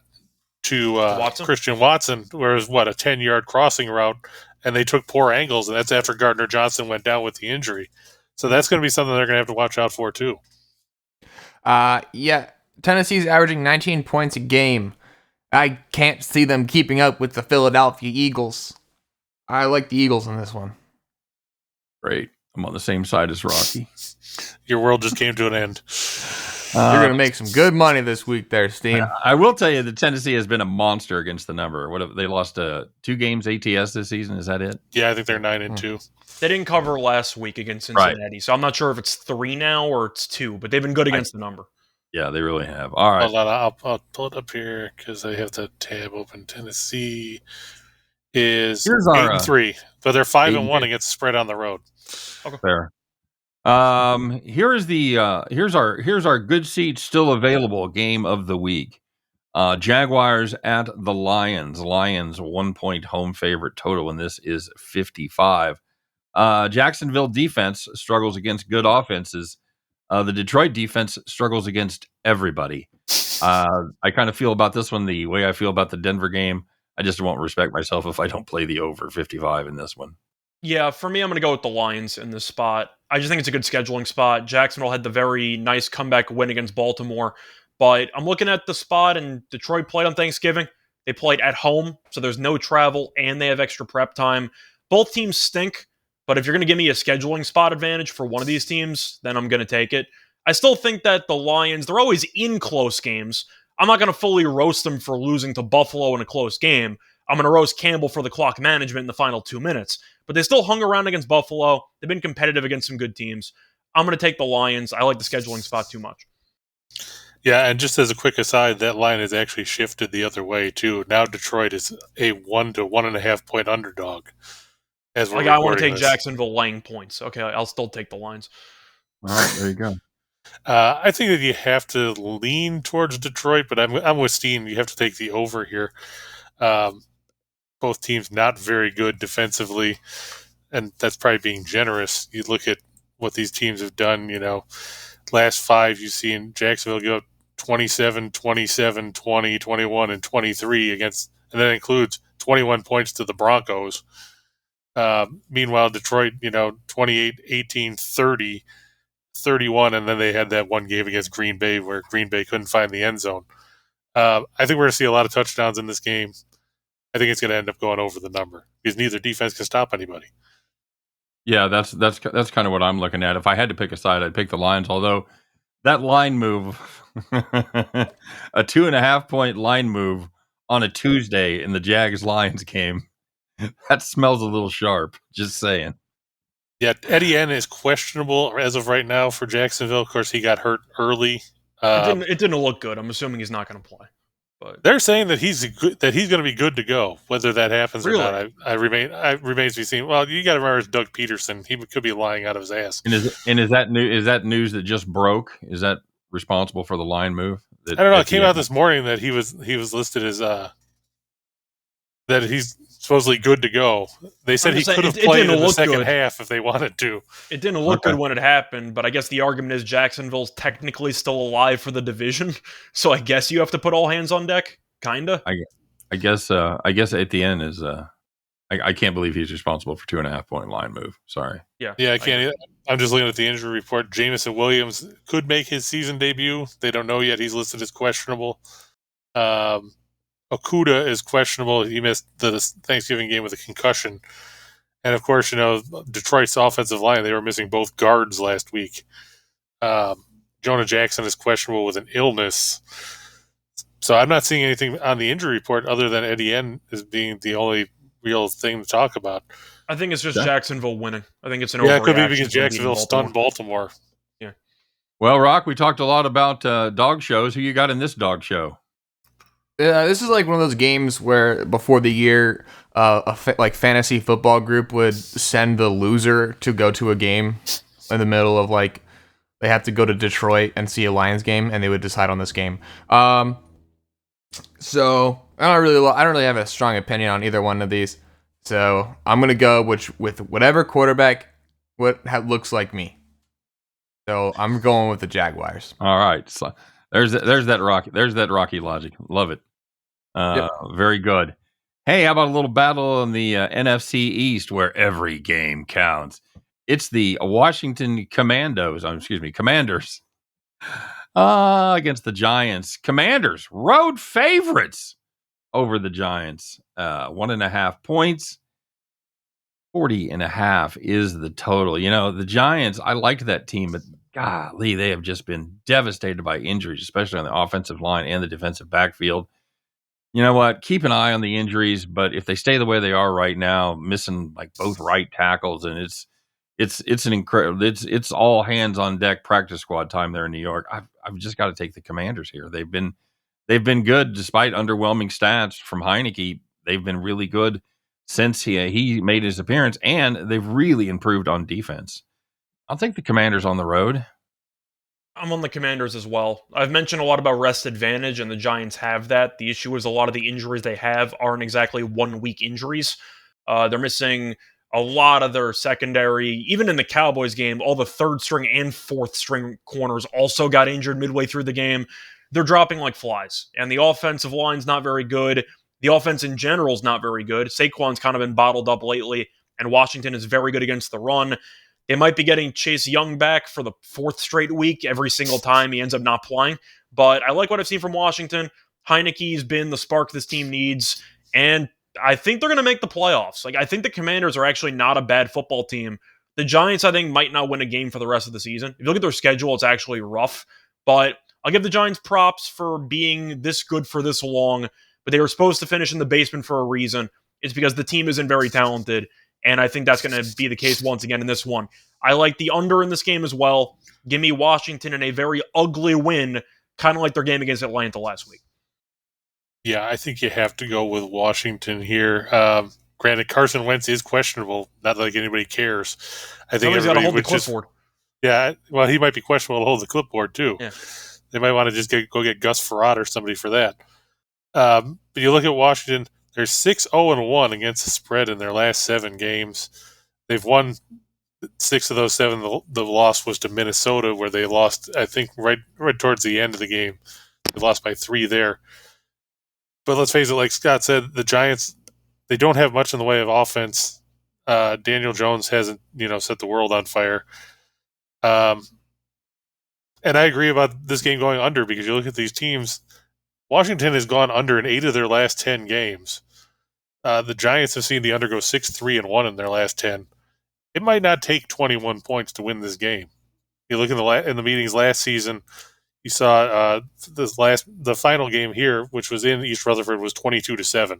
Christian Watson, where it was, a 10-yard crossing route, and they took poor angles, and that's after Gardner-Johnson went down with the injury. So that's going to be something they're going to have to watch out for, too. Yeah, Tennessee's averaging 19 points a game. I can't see them keeping up with the Philadelphia Eagles. I like the Eagles in this one. Great. I'm on the same side as Rocky. Your world just came to an end. You're going to make some good money this week there, Steehn. I will tell you that Tennessee has been a monster against the number. What have they lost 2 games ATS this season? Is that it? Yeah, I think they're 9-2. They didn't cover last week against Cincinnati, so I'm not sure if it's 3 now or it's 2, but they've been good against the number. Yeah, they really have. All right. Hold on, I'll pull it up here because I have the tab open. Tennessee is 8-3, but they're 5-1 against the spread on the road. Okay. Fair. Here's our good seats still available game of the week. Jaguars at the Lions. Lions 1-point home favorite total, and this is 55. Jacksonville defense struggles against good offenses. The Detroit defense struggles against everybody. I kind of feel about this one the way I feel about the Denver game. I just won't respect myself if I don't play the over 55 in this one. Yeah, for me, I'm going to go with the Lions in this spot. I just think it's a good scheduling spot. Jacksonville had the very nice comeback win against Baltimore, but I'm looking at the spot, and Detroit played on Thanksgiving. They played at home, so there's no travel, and they have extra prep time. Both teams stink, but if you're going to give me a scheduling spot advantage for one of these teams, then I'm going to take it. I still think that the Lions, they're always in close games. I'm not going to fully roast them for losing to Buffalo in a close game. I'm going to roast Campbell for the clock management in the final 2 minutes. But they still hung around against Buffalo. They've been competitive against some good teams. I'm going to take the Lions. I like the scheduling spot too much. Yeah, and just as a quick aside, that line has actually shifted the other way, too. Now Detroit is a 1 to 1.5 point underdog. As we're I want to take this. Jacksonville laying points. Okay, I'll still take the Lions. All right, there you go. I think that you have to lean towards Detroit, but I'm with Steehn. You have to take the over here. Both teams not very good defensively, and that's probably being generous. You look at what these teams have done, last 5 you've seen Jacksonville give up 27, 27, 20, 21, and 23 against, and that includes 21 points to the Broncos. Meanwhile, Detroit, 28, 18, 30, 31, and then they had that one game against Green Bay where Green Bay couldn't find the end zone. I think we're going to see a lot of touchdowns in this game. I think it's going to end up going over the number because neither defense can stop anybody. Yeah, that's kind of what I'm looking at. If I had to pick a side, I'd pick the Lions. Although that line move, a 2.5 point line move on a Tuesday in the Jags-Lions game, that smells a little sharp. Just saying. Yeah, Etienne is questionable as of right now for Jacksonville. Of course, he got hurt early. It didn't look good. I'm assuming he's not going to play. But they're saying that he's going to be good to go. Whether that happens really? or not, I remains to be seen. Well, you got to remember it's Doug Peterson. He could be lying out of his ass. And is that news that just broke? Is that responsible for the line move? I don't know. It came out this morning that he was listed as that he's supposedly good to go. They said he could have played in the second half if they wanted to. It didn't look good when it happened, but I guess the argument is Jacksonville's technically still alive for the division, so I guess you have to put all hands on deck, kinda. I guess at the end is I can't believe he's responsible for 2.5 point line move. Sorry. Yeah, I can't. I'm just looking at the injury report. Jamison Williams could make his season debut. They don't know yet. He's listed as questionable. Okuda is questionable. He missed the Thanksgiving game with a concussion. And, of course, Detroit's offensive line, they were missing both guards last week. Jonah Jackson is questionable with an illness. So I'm not seeing anything on the injury report other than Etienne as being the only real thing to talk about. I think it's just Jacksonville winning. I think it's an it could be because Jacksonville stunned Baltimore. Yeah. Well, Rock, we talked a lot about dog shows. Who you got in this dog show? This is like one of those games where before the year, fantasy football group would send the loser to go to a game in the middle of they have to go to Detroit and see a Lions game, and they would decide on this game. So I don't really have a strong opinion on either one of these. So I'm gonna go with whatever quarterback looks like me. So I'm going with the Jaguars. All right. So there's that Rocky logic. Love it. Very good. Hey, how about a little battle in the NFC East where every game counts? It's the Washington Commanders Against the Giants. Commanders, road favorites over the Giants. 1.5 points. 40.5 is the total. You know, the Giants, I liked that team, but golly, they have just been devastated by injuries, especially on the offensive line and the defensive backfield. You know what? Keep an eye on the injuries, but if they stay the way they are right now, missing like both right tackles, and it's an incredible, it's all hands on deck practice squad time there in New York. I've just got to take the Commanders here. They've been good despite underwhelming stats from Heineke. They've been really good since he made his appearance, and they've really improved on defense. I'll take the Commanders on the road. I'm on the Commanders as well. I've mentioned a lot about rest advantage, and the Giants have that. The issue is a lot of the injuries they have aren't exactly 1 week injuries. They're missing a lot of their secondary. Even in the Cowboys game, all the third string and fourth string corners also got injured midway through the game. They're dropping like flies, and the offensive line's not very good. The offense in general is not very good. Saquon's kind of been bottled up lately, and Washington is very good against the run. They might be getting Chase Young back for the 4th straight week. Every single time he ends up not playing. But I like what I've seen from Washington. Heineke's been the spark this team needs, and I think they're going to make the playoffs. Like, I think the Commanders are actually not a bad football team. The Giants, I think, might not win a game for the rest of the season. If you look at their schedule, it's actually rough. But I'll give the Giants props for being this good for this long. But they were supposed to finish in the basement for a reason. It's because the team isn't very talented. And I think that's going to be the case once again in this one. I like the under in this game as well. Give me Washington in a very ugly win, kind of like their game against Atlanta last week. Yeah, I think you have to go with Washington here. Granted, Carson Wentz is questionable. Not like anybody cares. I think Somebody's got to everybody hold the would just. clipboard. Yeah, well, he might be questionable to hold the clipboard too. Yeah. They might want to just go get Gus Frerotte or somebody for that. But you look at Washington; they're 6-0-1 against the spread in their last 7 games. They've won 6 of those 7. The loss was to Minnesota, where they lost, I think, right towards the end of the game. They lost by 3 there. But let's face it, like Scott said, the Giants, they don't have much in the way of offense. Daniel Jones hasn't, set the world on fire. And I agree about this game going under, because you look at these teams. Washington has gone under in 8 of their last 10 games. The Giants have seen the under go 6-3-1 in their last 10. It might not take 21 points to win this game. You look in the meetings last season. You saw the final game here, which was in East Rutherford, was 22-7,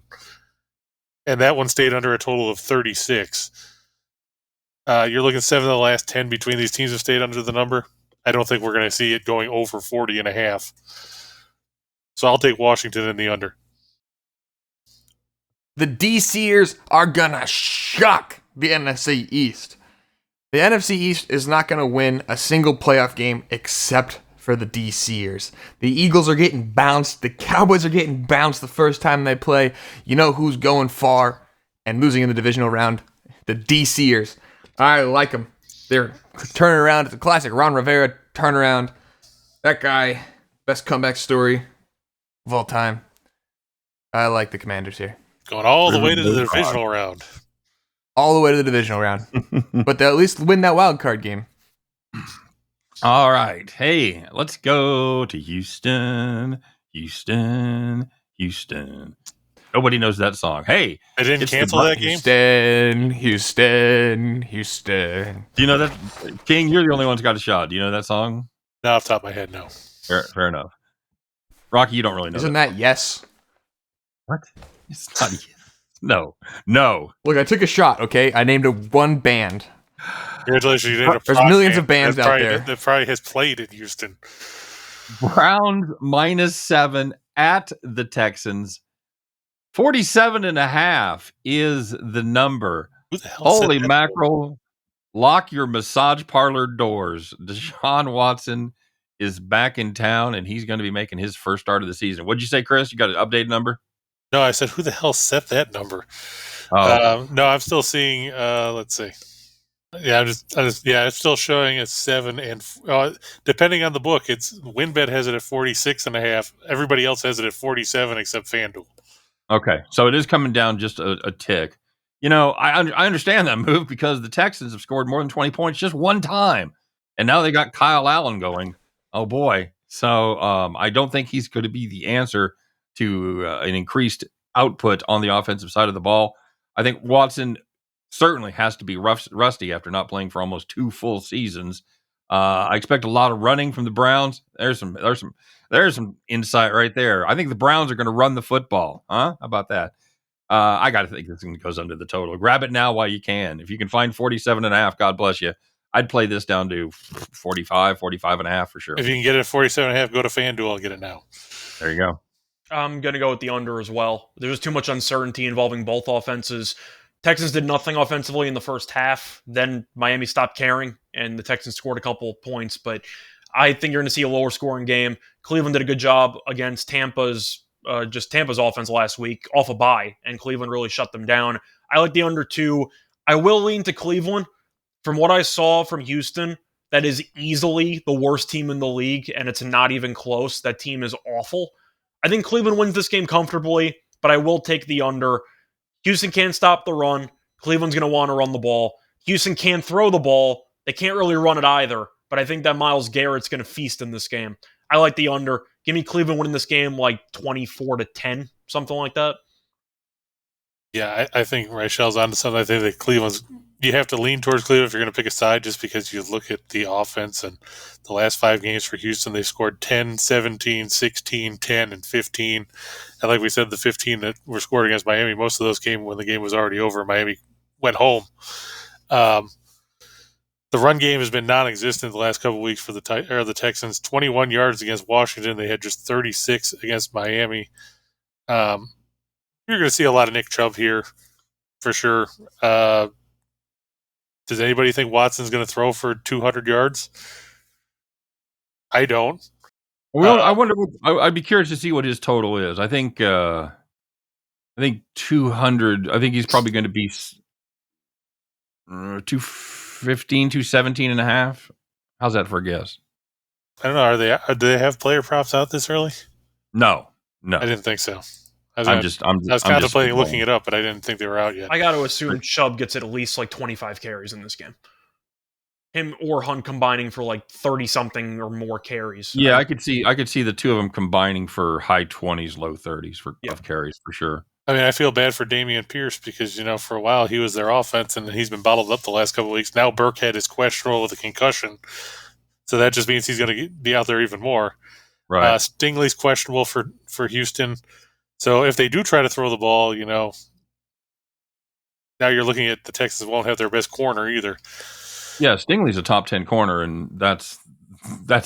and that one stayed under a total of 36. You're looking at 7 of the last 10 between these teams have stayed under the number. I don't think we're going to see it going over 40.5. So I'll take Washington in the under. The DCers are gonna shock the NFC East. The NFC East is not gonna win a single playoff game except for the DCers. The Eagles are getting bounced. The Cowboys are getting bounced the first time they play. You know who's going far and losing in the divisional round? The DCers. I like them. They're turning around. It's a classic Ron Rivera turnaround. That guy, best comeback story of all time. I like the Commanders here. Going all the way to the divisional round. All the way to the divisional round. But they'll at least win that wild card game. All right. Hey, let's go to Houston. Houston. Nobody knows that song. Hey. I didn't cancel that game? Houston. Do you know that? King, you're the only one who's got a shot. Do you know that song? No, off the top of my head, no. Fair enough. Rocky, you don't really know. Isn't that yes? What? It's not yes. No. Look, I took a shot, okay? I named one band. Congratulations, you did a There's millions of bands out there. That probably has played in Houston. Browns -7 at the Texans. 47.5 is the number. Who the hell Holy said that? mackerel. Lock your massage parlor doors. Deshaun Watson is back in town, and he's going to be making his first start of the season. What'd you say, Chris? You got an updated number? No, I said, who the hell set that number? Oh. No, I'm still seeing, let's see. Yeah, it's still showing at 7, and depending on the book, WinBet has it at 46.5. Everybody else has it at 47 except FanDuel. Okay, so it is coming down just a tick. You know, I understand that move because the Texans have scored more than 20 points just one time, and now they got Kyle Allen going. Oh boy, So I don't think he's going to be the answer to an increased output on the offensive side of the ball. I think Watson certainly has to be rusty after not playing for almost 2 full seasons. I expect a lot of running from the Browns. There's some insight right there. I think the Browns are going to run the football. Huh? How about that? I got to think this thing goes under the total. Grab it now while you can. If you can find 47.5, God bless you. I'd play this down to 45 and a half for sure. If you can get it at 47.5, go to FanDuel and get it now. There you go. I'm going to go with the under as well. There's too much uncertainty involving both offenses. Texans did nothing offensively in the first half. Then Miami stopped caring, and the Texans scored a couple of points. But I think you're going to see a lower scoring game. Cleveland did a good job against Tampa's offense last week off a bye, and Cleveland really shut them down. I like the under 2. I will lean to Cleveland. From what I saw from Houston, that is easily the worst team in the league, and it's not even close. That team is awful. I think Cleveland wins this game comfortably, but I will take the under. Houston can't stop the run. Cleveland's going to want to run the ball. Houston can't throw the ball. They can't really run it either, but I think that Myles Garrett's going to feast in this game. I like the under. Give me Cleveland winning this game like 24-10, something like that. Yeah, I think Reichel's onto something. I think that you have to lean towards Cleveland if you're going to pick a side, just because you look at the offense and the last 5 games for Houston, they scored 10, 17, 16, 10, and 15. And like we said, the 15 that were scored against Miami, most of those came when the game was already over. Miami went home. The run game has been non-existent the last couple of weeks for the Texans. 21 yards against Washington. They had just 36 against Miami. You're going to see a lot of Nick Chubb here for sure. Does anybody think Watson's going to throw for 200 yards? I don't. Well, I wonder. I'd be curious to see what his total is. I think 200. I think he's probably going to be 215, 217 and a half. How's that for a guess? I don't know. Do they have player props out this early? No. I didn't think so. I was contemplating looking it up, but I didn't think they were out yet. I got to assume Chubb gets at least like 25 carries in this game. Him or Hunt combining for like 30-something or more carries. Yeah, I could see the two of them combining for high 20s, low 30s of carries for sure. I mean, I feel bad for Dameon Pierce because, for a while he was their offense and he's been bottled up the last couple of weeks. Now Burkhead is questionable with a concussion. So that just means he's going to be out there even more. Right. Stingley's questionable for Houston. So if they do try to throw the ball, now you're looking at the Texans won't have their best corner either. Yeah, Stingley's a top 10 corner, and that's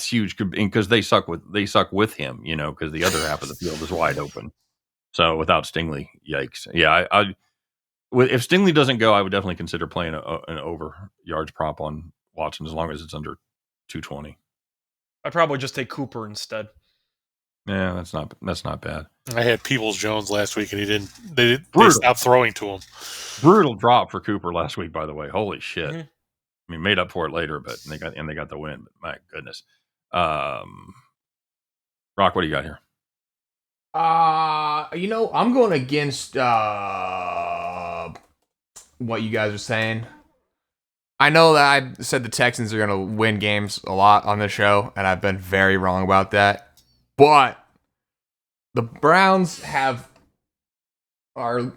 huge because they suck with him, because the other half of the field is wide open. So without Stingley, yikes. Yeah, if Stingley doesn't go, I would definitely consider playing an over yards prop on Watson as long as it's under 220. I'd probably just take Cooper instead. Yeah, that's not bad. I had Peoples-Jones last week, and they stopped throwing to him. Brutal drop for Cooper last week, by the way. Holy shit! Mm-hmm. I mean, made up for it later, but they got the win. But my goodness, Rock, what do you got here? I'm going against what you guys are saying. I know that I said the Texans are going to win games a lot on this show, and I've been very wrong about that. But the Browns I think they're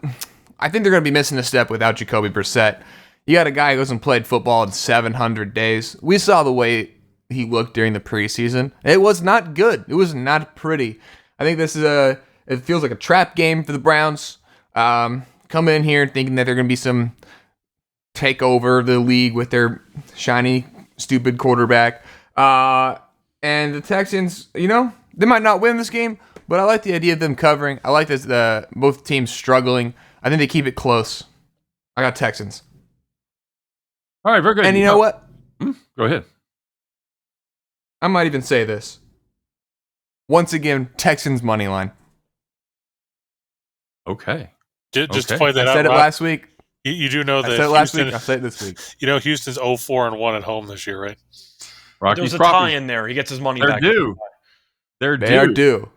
going to be missing a step without Jacoby Brissett. You got a guy who hasn't played football in 700 days. We saw the way he looked during the preseason. It was not good. It was not pretty. I think it feels like a trap game for the Browns. Coming in here thinking that they're going to be some take over the league with their shiny, stupid quarterback. And the Texans, they might not win this game, but I like the idea of them covering. I like this, both teams struggling. I think they keep it close. I got Texans. All right, very good. And you know what? Go ahead. I might even say this. Once again, Texans money line. Okay. Just to point that out, I said it last week. You do know that I said it last week. I'll say it this week. Houston's 0-4-1 at home this year, right? There's a tie in there. He gets his money back. They are due.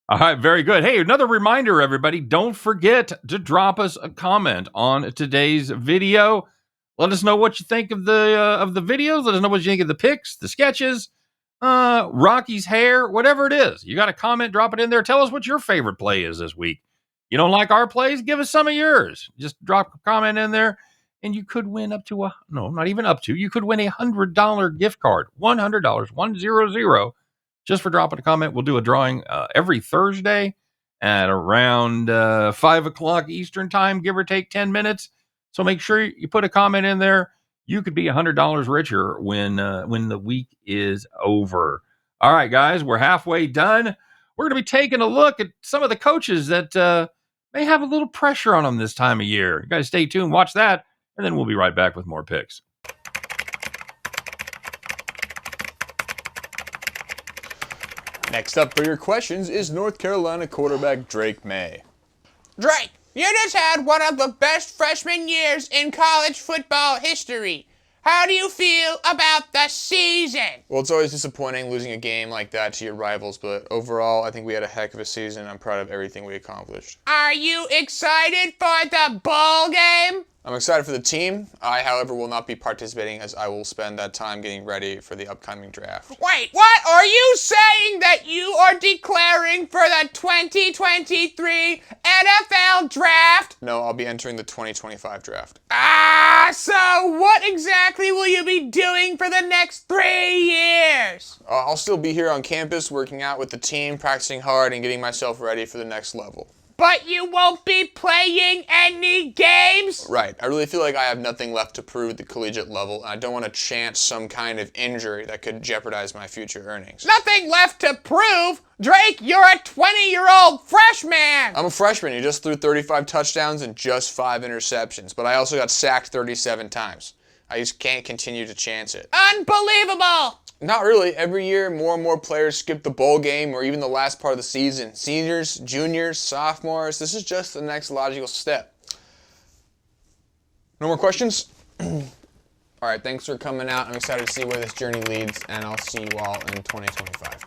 All right, very good. Hey, another reminder, everybody. Don't forget to drop us a comment on today's video. Let us know what you think of the videos. Let us know what you think of the picks, the sketches. Rocky's hair, whatever it is. You got a comment, drop it in there. Tell us what your favorite play is this week. You don't like our plays? Give us some of yours. Just drop a comment in there, and you could win not even up to. You could win $100 gift card, $100, 100, just for dropping a comment. We'll do a drawing every Thursday at around 5 o'clock Eastern time, give or take 10 minutes. So make sure you put a comment in there. You could be $100 richer when the week is over. All right, guys, we're halfway done. We're going to be taking a look at some of the coaches that may have a little pressure on them this time of year. You guys stay tuned, watch that, and then we'll be right back with more picks. Next up for your questions is North Carolina quarterback Drake Maye. Drake, you just had one of the best freshman years in college football history. How do you feel about the season? Well, it's always disappointing losing a game like that to your rivals, but overall, I think we had a heck of a season. I'm proud of everything we accomplished. Are you excited for the bowl game? I'm excited for the team. I, however, will not be participating as I will spend that time getting ready for the upcoming draft. Wait, what? Are you saying that you are declaring for the 2023 NFL draft? No, I'll be entering the 2025 draft. So what exactly will you be doing for the next 3 years? I'll still be here on campus working out with the team, practicing hard, and getting myself ready for the next level. But you won't be playing any games? Right. I really feel like I have nothing left to prove at the collegiate level, and I don't want to chance some kind of injury that could jeopardize my future earnings. Nothing left to prove? Drake, you're a 20-year-old freshman! I'm a freshman who just threw 35 touchdowns and just 5 interceptions, but I also got sacked 37 times. I just can't continue to chance it. Unbelievable! Not really. Every year, more and more players skip the bowl game or even the last part of the season. Seniors, juniors, sophomores, this is just the next logical step. No more questions? All right, thanks for coming out. I'm excited to see where this journey leads, and I'll see you all in 2025.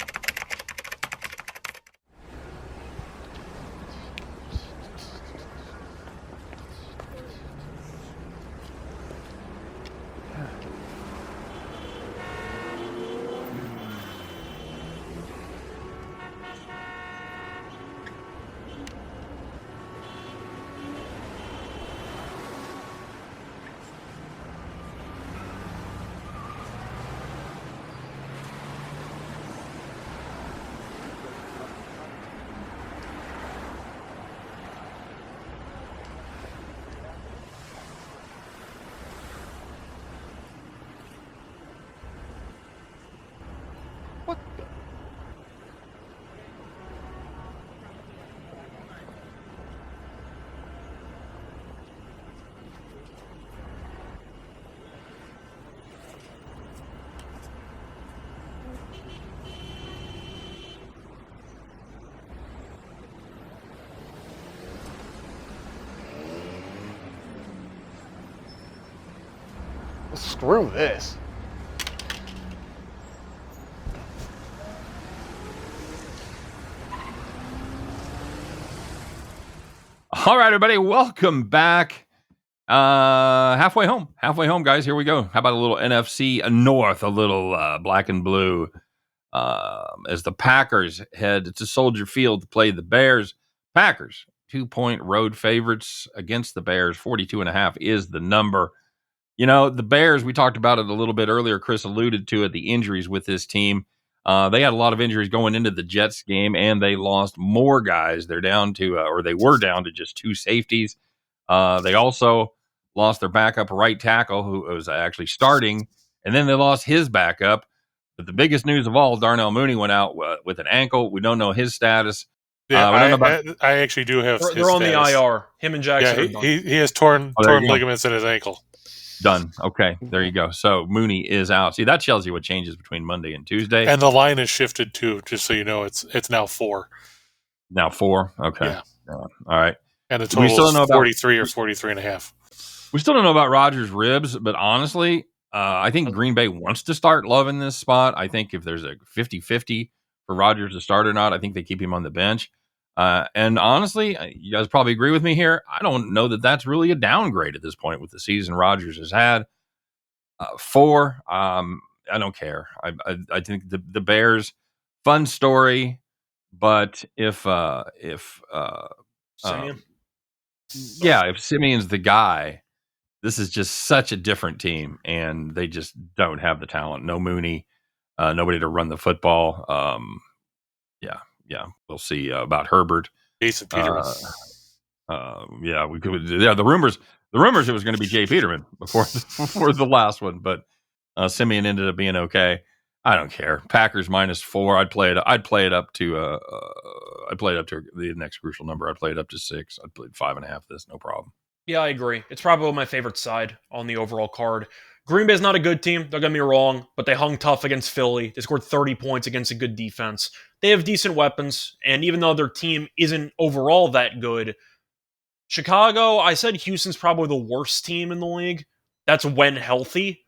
Screw this. All right, everybody, welcome back. Halfway home, guys. Here we go. How about a little NFC North, a little black and blue, as the Packers head to Soldier Field to play the Bears. Packers, 2-point road favorites against the Bears. 42.5 is the number. You know, the Bears, we talked about it a little bit earlier. Chris alluded to it, the injuries with this team. They had a lot of injuries going into the Jets game, and they lost more guys. They're down to, or they were down to just 2 safeties. They also lost their backup right tackle, who was actually starting, and then they lost his backup. But the biggest news of all, Darnell Mooney went out with an ankle. We don't know his status. Yeah, I actually do have. They're on the IR. Him and Jackson. Yeah, he has torn ligaments in his ankle. Done. Okay, there you go. So Mooney is out. See, that tells you what changes between Monday and Tuesday. And the line is shifted too, just so you know. It's now 4. Now 4. Okay. Yeah. All right. And the total is 43 or 43.5. We still don't know about Rodgers' ribs, but honestly, I think Green Bay wants to start loving this spot. I think if there's a 50-50 for Rodgers to start or not, I think they keep him on the bench. And honestly, you guys probably agree with me here. I don't know that that's really a downgrade at this point with the season Rodgers has had. 4, I don't care. I think the Bears, fun story, but if Simeon? if Simeon's the guy, this is just such a different team, and they just don't have the talent. No Mooney, nobody to run the football. We'll see about Herbert. Jason Peterman. We could. Yeah, the rumors it was going to be Jay Peterman before the last one, but Simeon ended up being okay. I don't care. Packers -4. I'd play it up to the next crucial number. I'd play it up to 6. I'd play 5.5. This, no problem. Yeah, I agree. It's probably my favorite side on the overall card. Green Bay's not a good team, don't get me wrong, but they hung tough against Philly. They scored 30 points against a good defense. They have decent weapons, and even though their team isn't overall that good, Chicago, I said Houston's probably the worst team in the league. That's when healthy.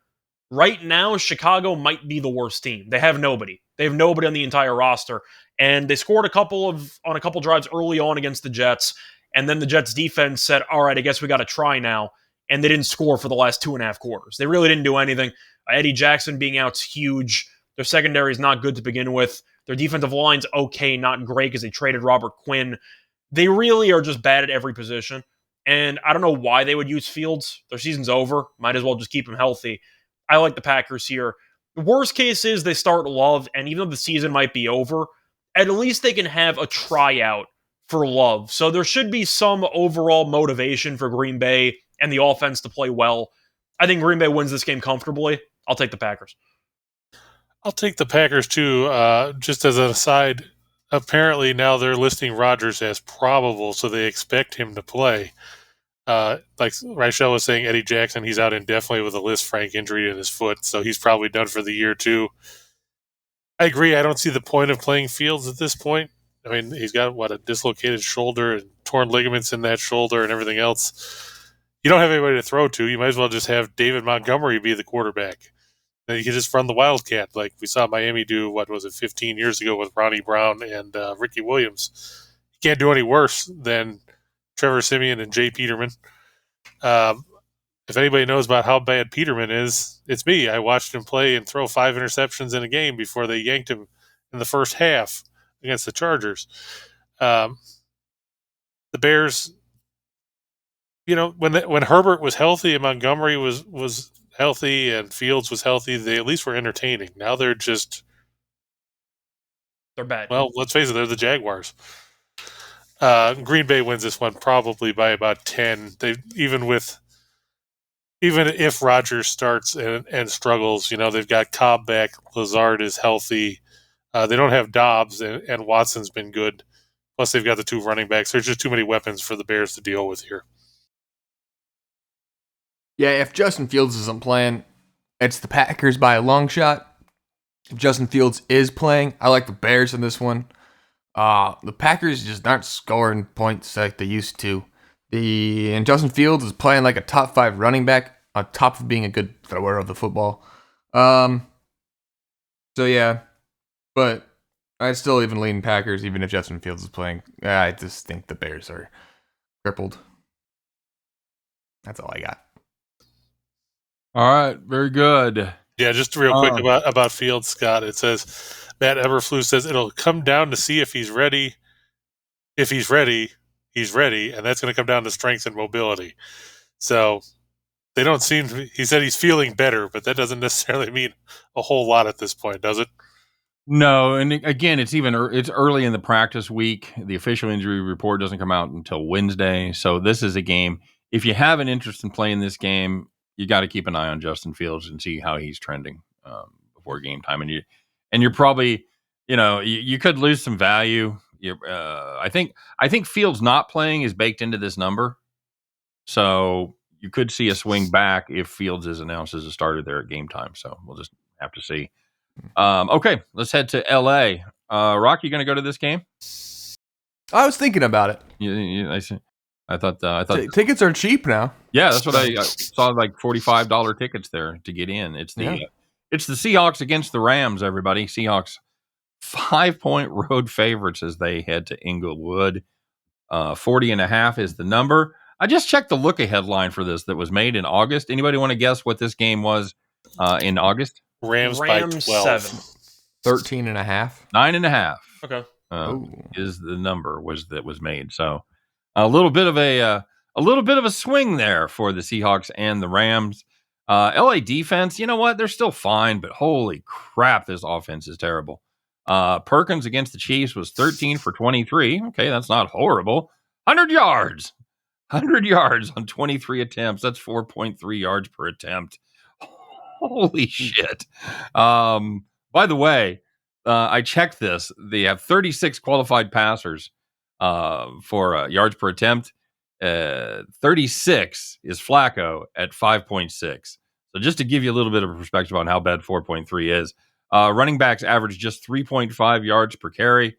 Right now, Chicago might be the worst team. They have nobody. They have nobody on the entire roster. And they scored on a couple drives early on against the Jets. And then the Jets defense said, all right, I guess we got to try now. And they didn't score for the last 2.5 quarters. They really didn't do anything. Eddie Jackson being out's huge. Their secondary is not good to begin with. Their defensive line's okay, not great because they traded Robert Quinn. They really are just bad at every position. And I don't know why they would use Fields. Their season's over. Might as well just keep him healthy. I like the Packers here. The worst case is they start Love, and even though the season might be over, at least they can have a tryout for Love. So there should be some overall motivation for Green Bay and the offense to play well. I think Green Bay wins this game comfortably. I'll take the Packers. I'll take the Packers too. Just as an aside, apparently now they're listing Rodgers as probable, so they expect him to play. Like Reichel was saying, Eddie Jackson, he's out indefinitely with a Liz Frank injury in his foot, so he's probably done for the year too. I agree. I don't see the point of playing Fields at this point. I mean, he's got, a dislocated shoulder and torn ligaments in that shoulder and everything else. You don't have anybody to throw to. You might as well just have David Montgomery be the quarterback. Then you can just run the Wildcat like we saw Miami do, 15 years ago with Ronnie Brown and Ricky Williams. You can't do any worse than Trevor Siemian and Jay Peterman. If anybody knows about how bad Peterman is, it's me. I watched him play and throw 5 interceptions in a game before they yanked him in the first half against the Chargers. The Bears, when Herbert was healthy and Montgomery was healthy and Fields was healthy, they at least were entertaining. Now they're bad. Well, let's face it, they're the Jaguars. Green Bay wins this one probably by about 10. Even if Rodgers starts and struggles, they've got Cobb back, Lazard is healthy. They don't have Dobbs, and Watson's been good. Plus, they've got the 2 running backs. There's just too many weapons for the Bears to deal with here. Yeah, if Justin Fields isn't playing, it's the Packers by a long shot. If Justin Fields is playing, I like the Bears in this one. The Packers just aren't scoring points like they used to. And Justin Fields is playing like a top 5 running back on top of being a good thrower of the football. So yeah, but I'd still even lean Packers even if Justin Fields is playing. I just think the Bears are crippled. That's all I got. All right, very good. Yeah, just real quick about Fields, Scott. It says, Matt Eberflus says it'll come down to see if he's ready. If he's ready, he's ready, and that's going to come down to strength and mobility. So they don't seem to. He said he's feeling better, but that doesn't necessarily mean a whole lot at this point, does it? No, and again, it's early in the practice week. The official injury report doesn't come out until Wednesday, so this is a game. If you have an interest in playing this game, you got to keep an eye on Justin Fields and see how he's trending before game time. And you're probably, you could lose some value. I think Fields not playing is baked into this number, so you could see a swing back if Fields is announced as a starter there at game time. So we'll just have to see. Okay, let's head to L.A. Rock, you going to go to this game? I was thinking about it. I thought tickets are cheap now. Yeah, that's what I saw, like $45 tickets there to get in. It's the Seahawks against the Rams, everybody. Seahawks 5-point road favorites as they head to Inglewood. 40.5 is the number. I just checked the look-ahead line for this that was made in August. Anybody want to guess what this game was in August? Rams by 12. 7. 13.5. 9.5. Okay. Is the number that was made. So a little bit of a swing there for the Seahawks and the Rams. LA defense, you know what? They're still fine, but holy crap, this offense is terrible. Perkins against the Chiefs was 13 for 23. Okay, that's not horrible. 100 yards. 100 yards on 23 attempts. That's 4.3 yards per attempt. Holy shit. By the way, I checked this. They have 36 qualified passers for yards per attempt. 36 is Flacco at 5.6. So just to give you a little bit of a perspective on how bad 4.3 is, running backs average just 3.5 yards per carry.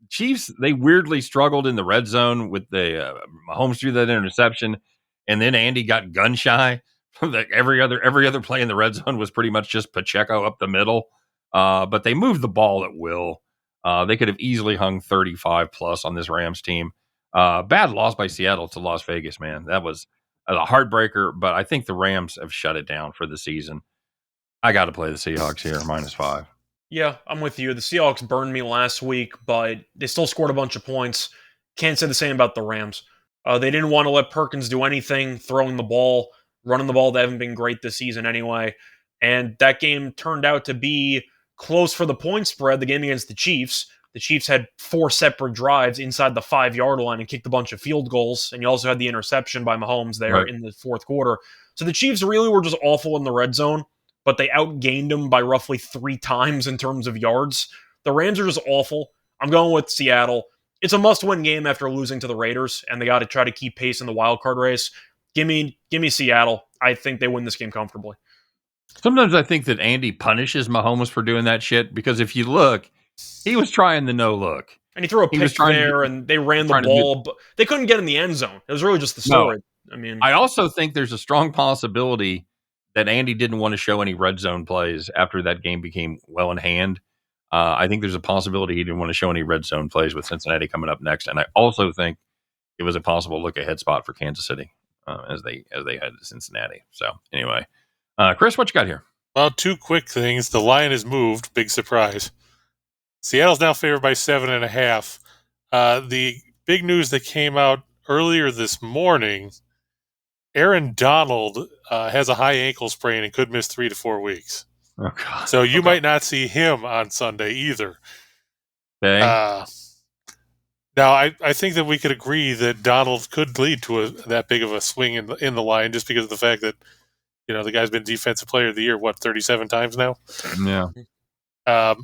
Chiefs, they weirdly struggled in the red zone with the Mahomes threw that interception, and then Andy got gun shy. Every other play in the red zone was pretty much just Pacheco up the middle. But they moved the ball at will. They could have easily hung 35 plus on this Rams team. Bad loss by Seattle to Las Vegas, man. That was a heartbreaker, but I think the Rams have shut it down for the season. I got to play the Seahawks here, -5. Yeah, I'm with you. The Seahawks burned me last week, but they still scored a bunch of points. Can't say the same about the Rams. They didn't want to let Perkins do anything, throwing the ball, running the ball. They haven't been great this season anyway. And that game turned out to be close for the point spread, the game against the Chiefs. The Chiefs had 4 separate drives inside the 5-yard line and kicked a bunch of field goals. And you also had the interception by Mahomes there in the fourth quarter. So the Chiefs really were just awful in the red zone, but they outgained them by roughly 3 times in terms of yards. The Rams are just awful. I'm going with Seattle. It's a must-win game after losing to the Raiders, and they got to try to keep pace in the wild card race. Give me Seattle. I think they win this game comfortably. Sometimes I think that Andy punishes Mahomes for doing that shit, because if you look, he was trying the no look. And he threw a pick there, and they ran the ball, but they couldn't get in the end zone. It was really just the story. No. I mean, I also think there's a strong possibility that Andy didn't want to show any red zone plays after that game became well in hand. I think there's a possibility he didn't want to show any red zone plays with Cincinnati coming up next. And I also think it was a possible look-ahead spot for Kansas City as they head to Cincinnati. So anyway, Chris, what you got here? Well, 2 quick things. The line has moved. Big surprise. Seattle's now favored by 7.5. The big news that came out earlier this morning, Aaron Donald has a high ankle sprain and could miss 3 to 4 weeks. Oh, God. So you might not see him on Sunday either. Okay. Now, I think that we could agree that Donald could lead to that big of a swing in the line, just because of the fact that, you know, the guy's been Defensive Player of the Year, 37 times now? Yeah.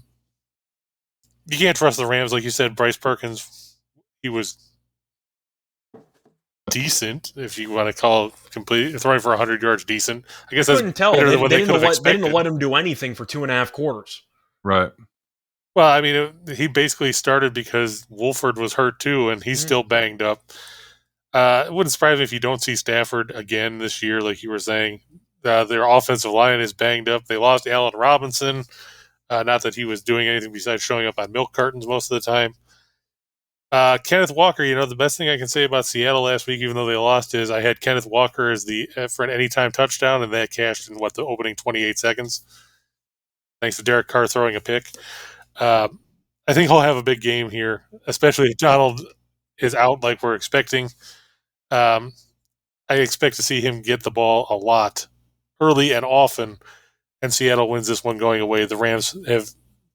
You can't trust the Rams. Like you said, Bryce Perkins, he was decent, if you want to call it complete. Throwing for 100 yards decent. I guess that's better than what they could have expected. They didn't let him do anything for 2.5 quarters. Right. Well, I mean, he basically started because Wolford was hurt too, and he's still banged up. It wouldn't surprise me if you don't see Stafford again this year, like you were saying. Their offensive line is banged up. They lost Allen Robinson. Not that he was doing anything besides showing up on milk cartons most of the time. Kenneth Walker, you know, the best thing I can say about Seattle last week, even though they lost, is I had Kenneth Walker as for an anytime touchdown, and that cashed in, the opening 28 seconds. Thanks to Derek Carr throwing a pick. I think he'll have a big game here, especially if Donald is out like we're expecting. I expect to see him get the ball a lot, early and often, and Seattle wins this one going away. The Rams have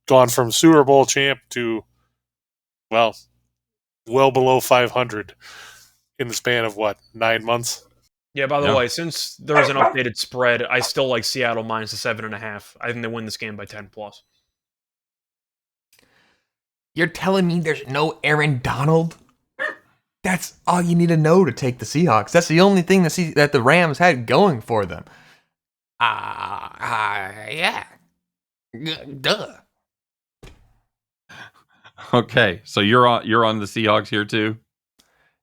gone from Super Bowl champ to, well below 500 in the span of, 9 months? Yeah, by the way, since there's an updated spread, I still like Seattle minus the 7.5. I think they win this game by 10+. You're telling me there's no Aaron Donald? That's all you need to know to take the Seahawks. That's the only thing that the Rams had going for them. Yeah. Duh. Okay, so you're on the Seahawks here too?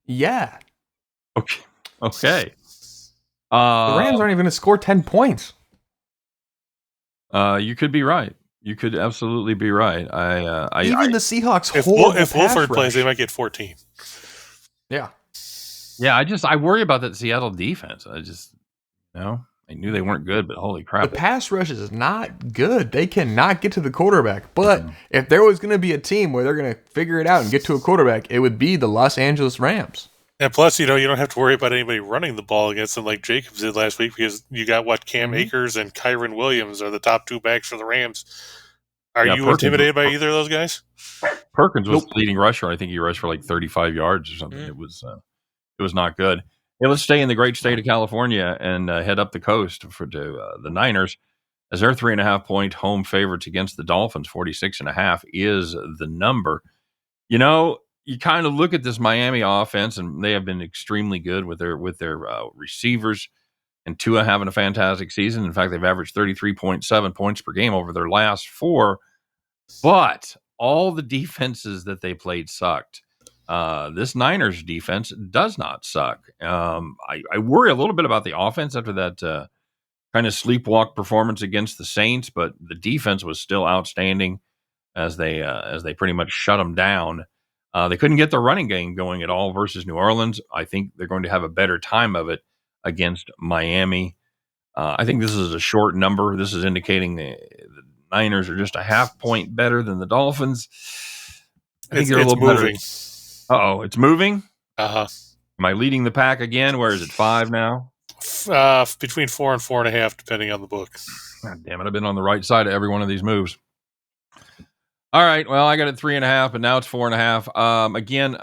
Yeah. Okay. The Rams aren't even going to score 10 points. You could be right. You could absolutely be right. Even the Seahawks if Wolford plays, they might get 14. Yeah. Yeah, I worry about that Seattle defense. I knew they weren't good, but holy crap. The pass rush is not good. They cannot get to the quarterback. But if there was going to be a team where they're going to figure it out and get to a quarterback, it would be the Los Angeles Rams. And plus, you don't have to worry about anybody running the ball against them like Jacobs did last week because you got Cam Akers and Kyron Williams are the top two backs for the Rams. Are you Perkins intimidated by either of those guys? Perkins was the leading rusher. I think he rushed for like 35 yards or something. It was not good. Hey, let's stay in the great state of California and head up the coast to the Niners, as they're 3.5-point home favorites against the Dolphins. 46.5 is the number. You kind of look at this Miami offense, and they have been extremely good with their receivers, and Tua having a fantastic season. In fact, they've averaged 33.7 points per game over their last 4. But all the defenses that they played sucked. This Niners defense does not suck. I worry a little bit about the offense after that kind of sleepwalk performance against the Saints, but the defense was still outstanding as they pretty much shut them down. They couldn't get the running game going at all versus New Orleans. I think they're going to have a better time of it against Miami. I think this is a short number. This is indicating the Niners are just a half point better than the Dolphins. I think they're a little moving. better. Uh-oh, it's moving? Uh-huh. Am I leading the pack again? Where is it, 5 now? Between 4 and 4.5, depending on the book. God damn it, I've been on the right side of every one of these moves. All right, well, I got it 3.5, and now it's 4.5. Again,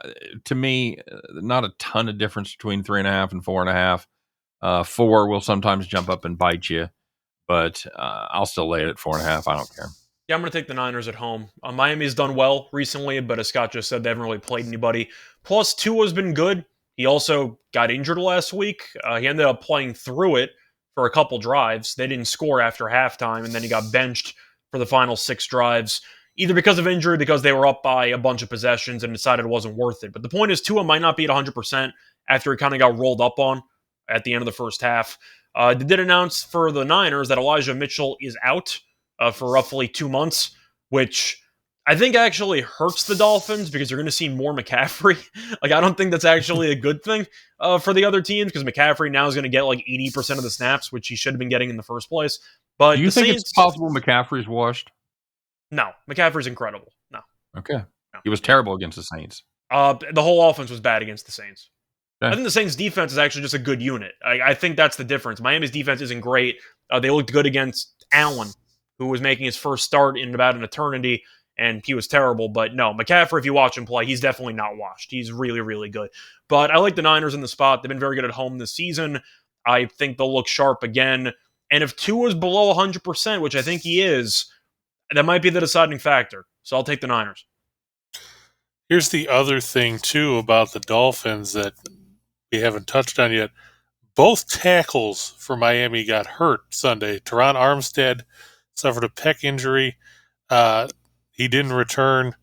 to me, not a ton of difference between 3.5 and 4.5. 4 will sometimes jump up and bite you, but I'll still lay it at 4.5. I don't care. Yeah, I'm going to take the Niners at home. Miami's done well recently, but as Scott just said, they haven't really played anybody. Plus, Tua's been good. He also got injured last week. He ended up playing through it for a couple drives. They didn't score after halftime, and then he got benched for the final 6 drives, either because of injury, because they were up by a bunch of possessions and decided it wasn't worth it. But the point is, Tua might not be at 100% after he kind of got rolled up on at the end of the first half. They did announce for the Niners that Elijah Mitchell is out for roughly 2 months, which I think actually hurts the Dolphins because you're going to see more McCaffrey. I don't think that's actually a good thing for the other teams because McCaffrey now is going to get like 80% of the snaps, which he should have been getting in the first place. But do you think it's possible McCaffrey's washed? No, McCaffrey's incredible. No. Okay. No. He was terrible against the Saints. The whole offense was bad against the Saints. Okay. I think the Saints' defense is actually just a good unit. I think that's the difference. Miami's defense isn't great. They looked good against Allen, who was making his first start in about an eternity, and he was terrible. But no, McCaffrey, if you watch him play, he's definitely not washed. He's really, really good. But I like the Niners in the spot. They've been very good at home this season. I think they'll look sharp again. And if Tua's below 100%, which I think he is, that might be the deciding factor. So I'll take the Niners. Here's the other thing, too, about the Dolphins that we haven't touched on yet. Both tackles for Miami got hurt Sunday. Teron Armstead suffered a pec injury. He didn't return.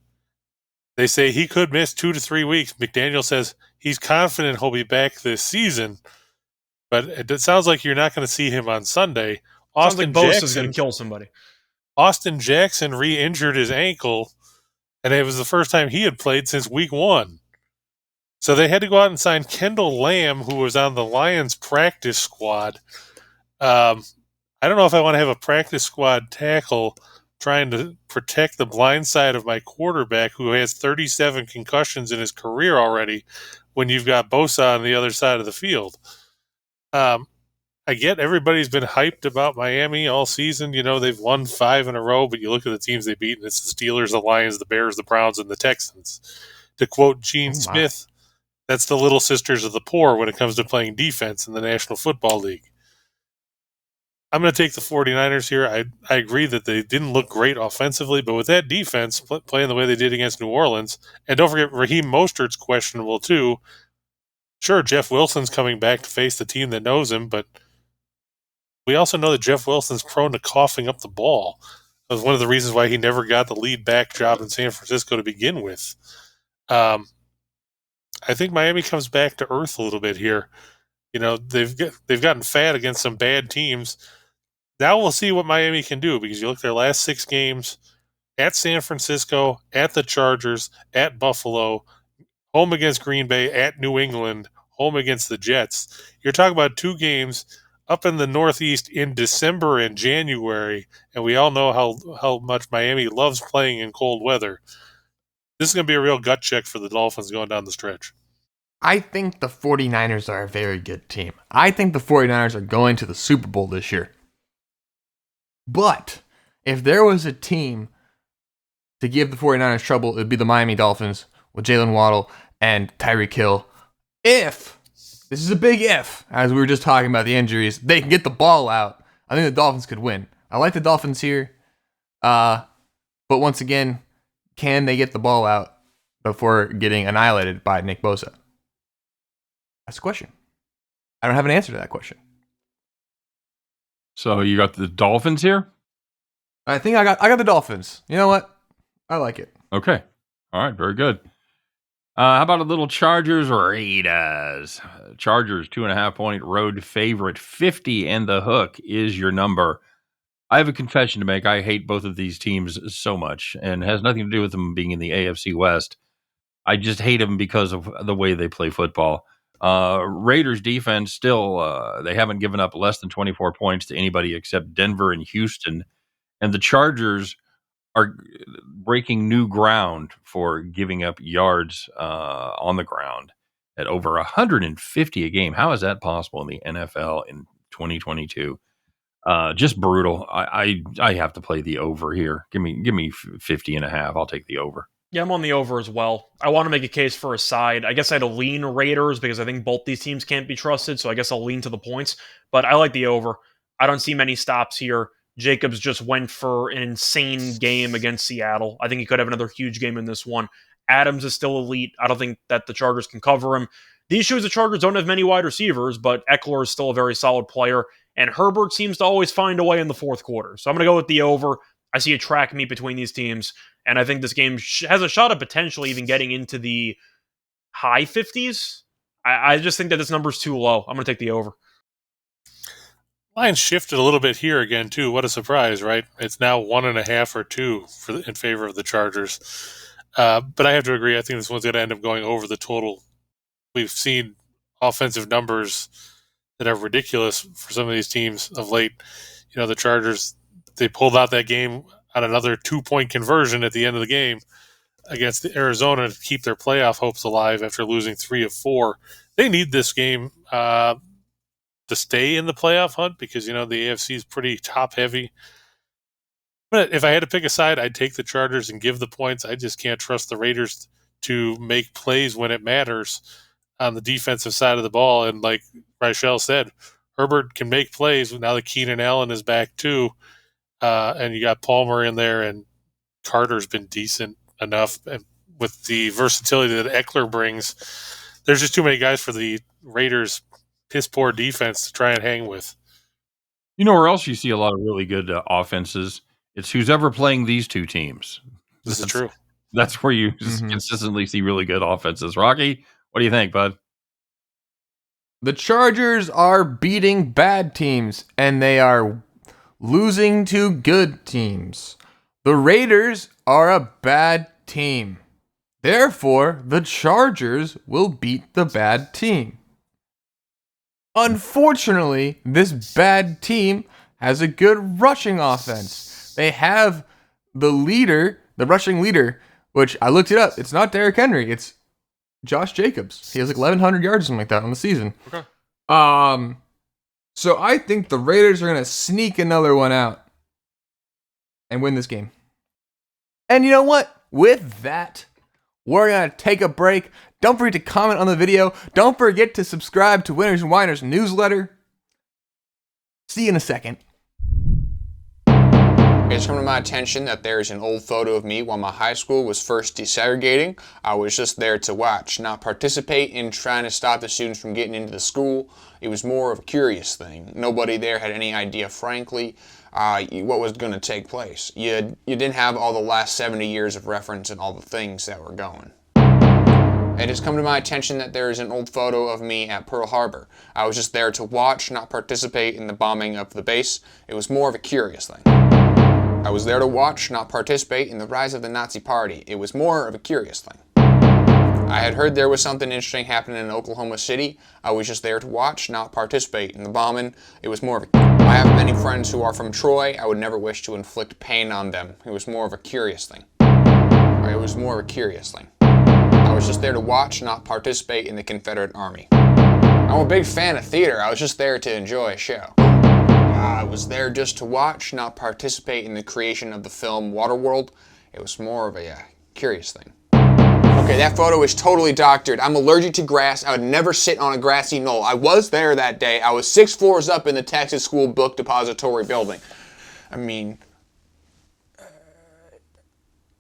They say he could miss 2 to 3 weeks. McDaniel says he's confident he'll be back this season, but it sounds like you're not going to see him on Sunday. Austin Bosa is going to kill somebody. Austin Jackson re-injured his ankle, and it was the first time he had played since week 1. So they had to go out and sign Kendall Lamb, who was on the Lions practice squad. I don't know if I want to have a practice squad tackle trying to protect the blind side of my quarterback who has 37 concussions in his career already when you've got Bosa on the other side of the field. I get everybody's been hyped about Miami all season. You know, they've won 5 in a row, but you look at the teams they've beaten, it's the Steelers, the Lions, the Bears, the Browns, and the Texans. To quote Gene Smith, that's the little sisters of the poor when it comes to playing defense in the National Football League. I'm going to take the 49ers here. I agree that they didn't look great offensively, but with that defense playing the way they did against New Orleans, and don't forget Raheem Mostert's questionable too. Sure, Jeff Wilson's coming back to face the team that knows him, but we also know that Jeff Wilson's prone to coughing up the ball. That was one of the reasons why he never got the lead back job in San Francisco to begin with. I think Miami comes back to earth a little bit here. You know, they've gotten fat against some bad teams. Now we'll see what Miami can do because you look at their last 6 games at San Francisco, at the Chargers, at Buffalo, home against Green Bay, at New England, home against the Jets. You're talking about 2 games up in the Northeast in December and January, and we all know how much Miami loves playing in cold weather. This is going to be a real gut check for the Dolphins going down the stretch. I think the 49ers are a very good team. I think the 49ers are going to the Super Bowl this year. But if there was a team to give the 49ers trouble, it would be the Miami Dolphins with Jalen Waddle and Tyreek Hill. If, this is a big if, as we were just talking about the injuries, they can get the ball out, I think the Dolphins could win. I like the Dolphins here. But once again, can they get the ball out before getting annihilated by Nick Bosa? That's the question. I don't have an answer to that question. So you got the Dolphins here? I think I got the Dolphins. You know what? I like it. Okay. All right. Very good. How about a little Chargers Raiders? Chargers 2.5-point road favorite. 50 and the hook is your number. I have a confession to make. I hate both of these teams so much, and it has nothing to do with them being in the AFC West. I just hate them because of the way they play football. Raiders defense still, they haven't given up less than 24 points to anybody except Denver and Houston. And the Chargers are breaking new ground for giving up yards on the ground at over 150 a game. How is that possible in the NFL in 2022? Just brutal. I have to play the over here. Give me 50 and a half. I'll take the over. Yeah, I'm on the over as well. I want to make a case for a side. I guess I'd lean Raiders because I think both these teams can't be trusted, so I guess I'll lean to the points. But I like the over. I don't see many stops here. Jacobs just went for an insane game against Seattle. I think he could have another huge game in this one. Adams is still elite. I don't think that the Chargers can cover him. The issue is the Chargers don't have many wide receivers, but Eckler is still a very solid player, and Herbert seems to always find a way in the fourth quarter. So I'm going to go with the over. I see a track meet between these teams, and I think this game has a shot of potentially even getting into the high 50s. I just think that this number is too low. I'm going to take the over. Line shifted a little bit here again, too. What a surprise, right? It's now 1.5 or 2 in favor of the Chargers. But I have to agree. I think this one's going to end up going over the total. We've seen offensive numbers that are ridiculous for some of these teams of late. You know, the Chargers, they pulled out that game on another 2-point conversion at the end of the game against Arizona to keep their playoff hopes alive after losing 3 of 4. They need this game to stay in the playoff hunt because, you know, the AFC is pretty top-heavy. But if I had to pick a side, I'd take the Chargers and give the points. I just can't trust the Raiders to make plays when it matters on the defensive side of the ball. And like Reichel said, Herbert can make plays. Now that Keenan Allen is back too. And you got Palmer in there, and Carter's been decent enough. And with the versatility that Eckler brings, there's just too many guys for the Raiders' piss-poor defense to try and hang with. You know where else you see a lot of really good offenses? It's who's ever playing these two teams. This is true. That's where you consistently see really good offenses. Rocky, what do you think, bud? The Chargers are beating bad teams, and they are losing to good teams. The Raiders are a bad team. Therefore, the Chargers will beat the bad team. Unfortunately, this bad team has a good rushing offense. They have the rushing leader, which I looked it up. It's not Derrick Henry. It's Josh Jacobs. He has like 1,100 yards or something like that on the season. Okay. So I think the Raiders are going to sneak another one out and win this game. And you know what? With that, we're going to take a break. Don't forget to comment on the video. Don't forget to subscribe to Winners and Whiners newsletter. See you in a second. It's come to my attention that there's an old photo of me while my high school was first desegregating. I was just there to watch, not participate in trying to stop the students from getting into the school. It was more of a curious thing. Nobody there had any idea, frankly, what was going to take place. You didn't have all the last 70 years of reference and all the things that were going. It has come to my attention that there is an old photo of me at Pearl Harbor. I was just there to watch, not participate in the bombing of the base. It was more of a curious thing. I was there to watch, not participate in the rise of the Nazi Party. It was more of a curious thing. I had heard there was something interesting happening in Oklahoma City. I was just there to watch, not participate in the bombing. It was more of a... I have many friends who are from Troy. I would never wish to inflict pain on them. It was more of a curious thing. I was just there to watch, not participate in the Confederate Army. I'm a big fan of theater. I was just there to enjoy a show. I was there just to watch, not participate in the creation of the film Waterworld. It was more of a curious thing. Okay, that photo is totally doctored. I'm allergic to grass. I would never sit on a grassy knoll. I was there that day. I was 6 floors up in the Texas School Book Depository building. I mean,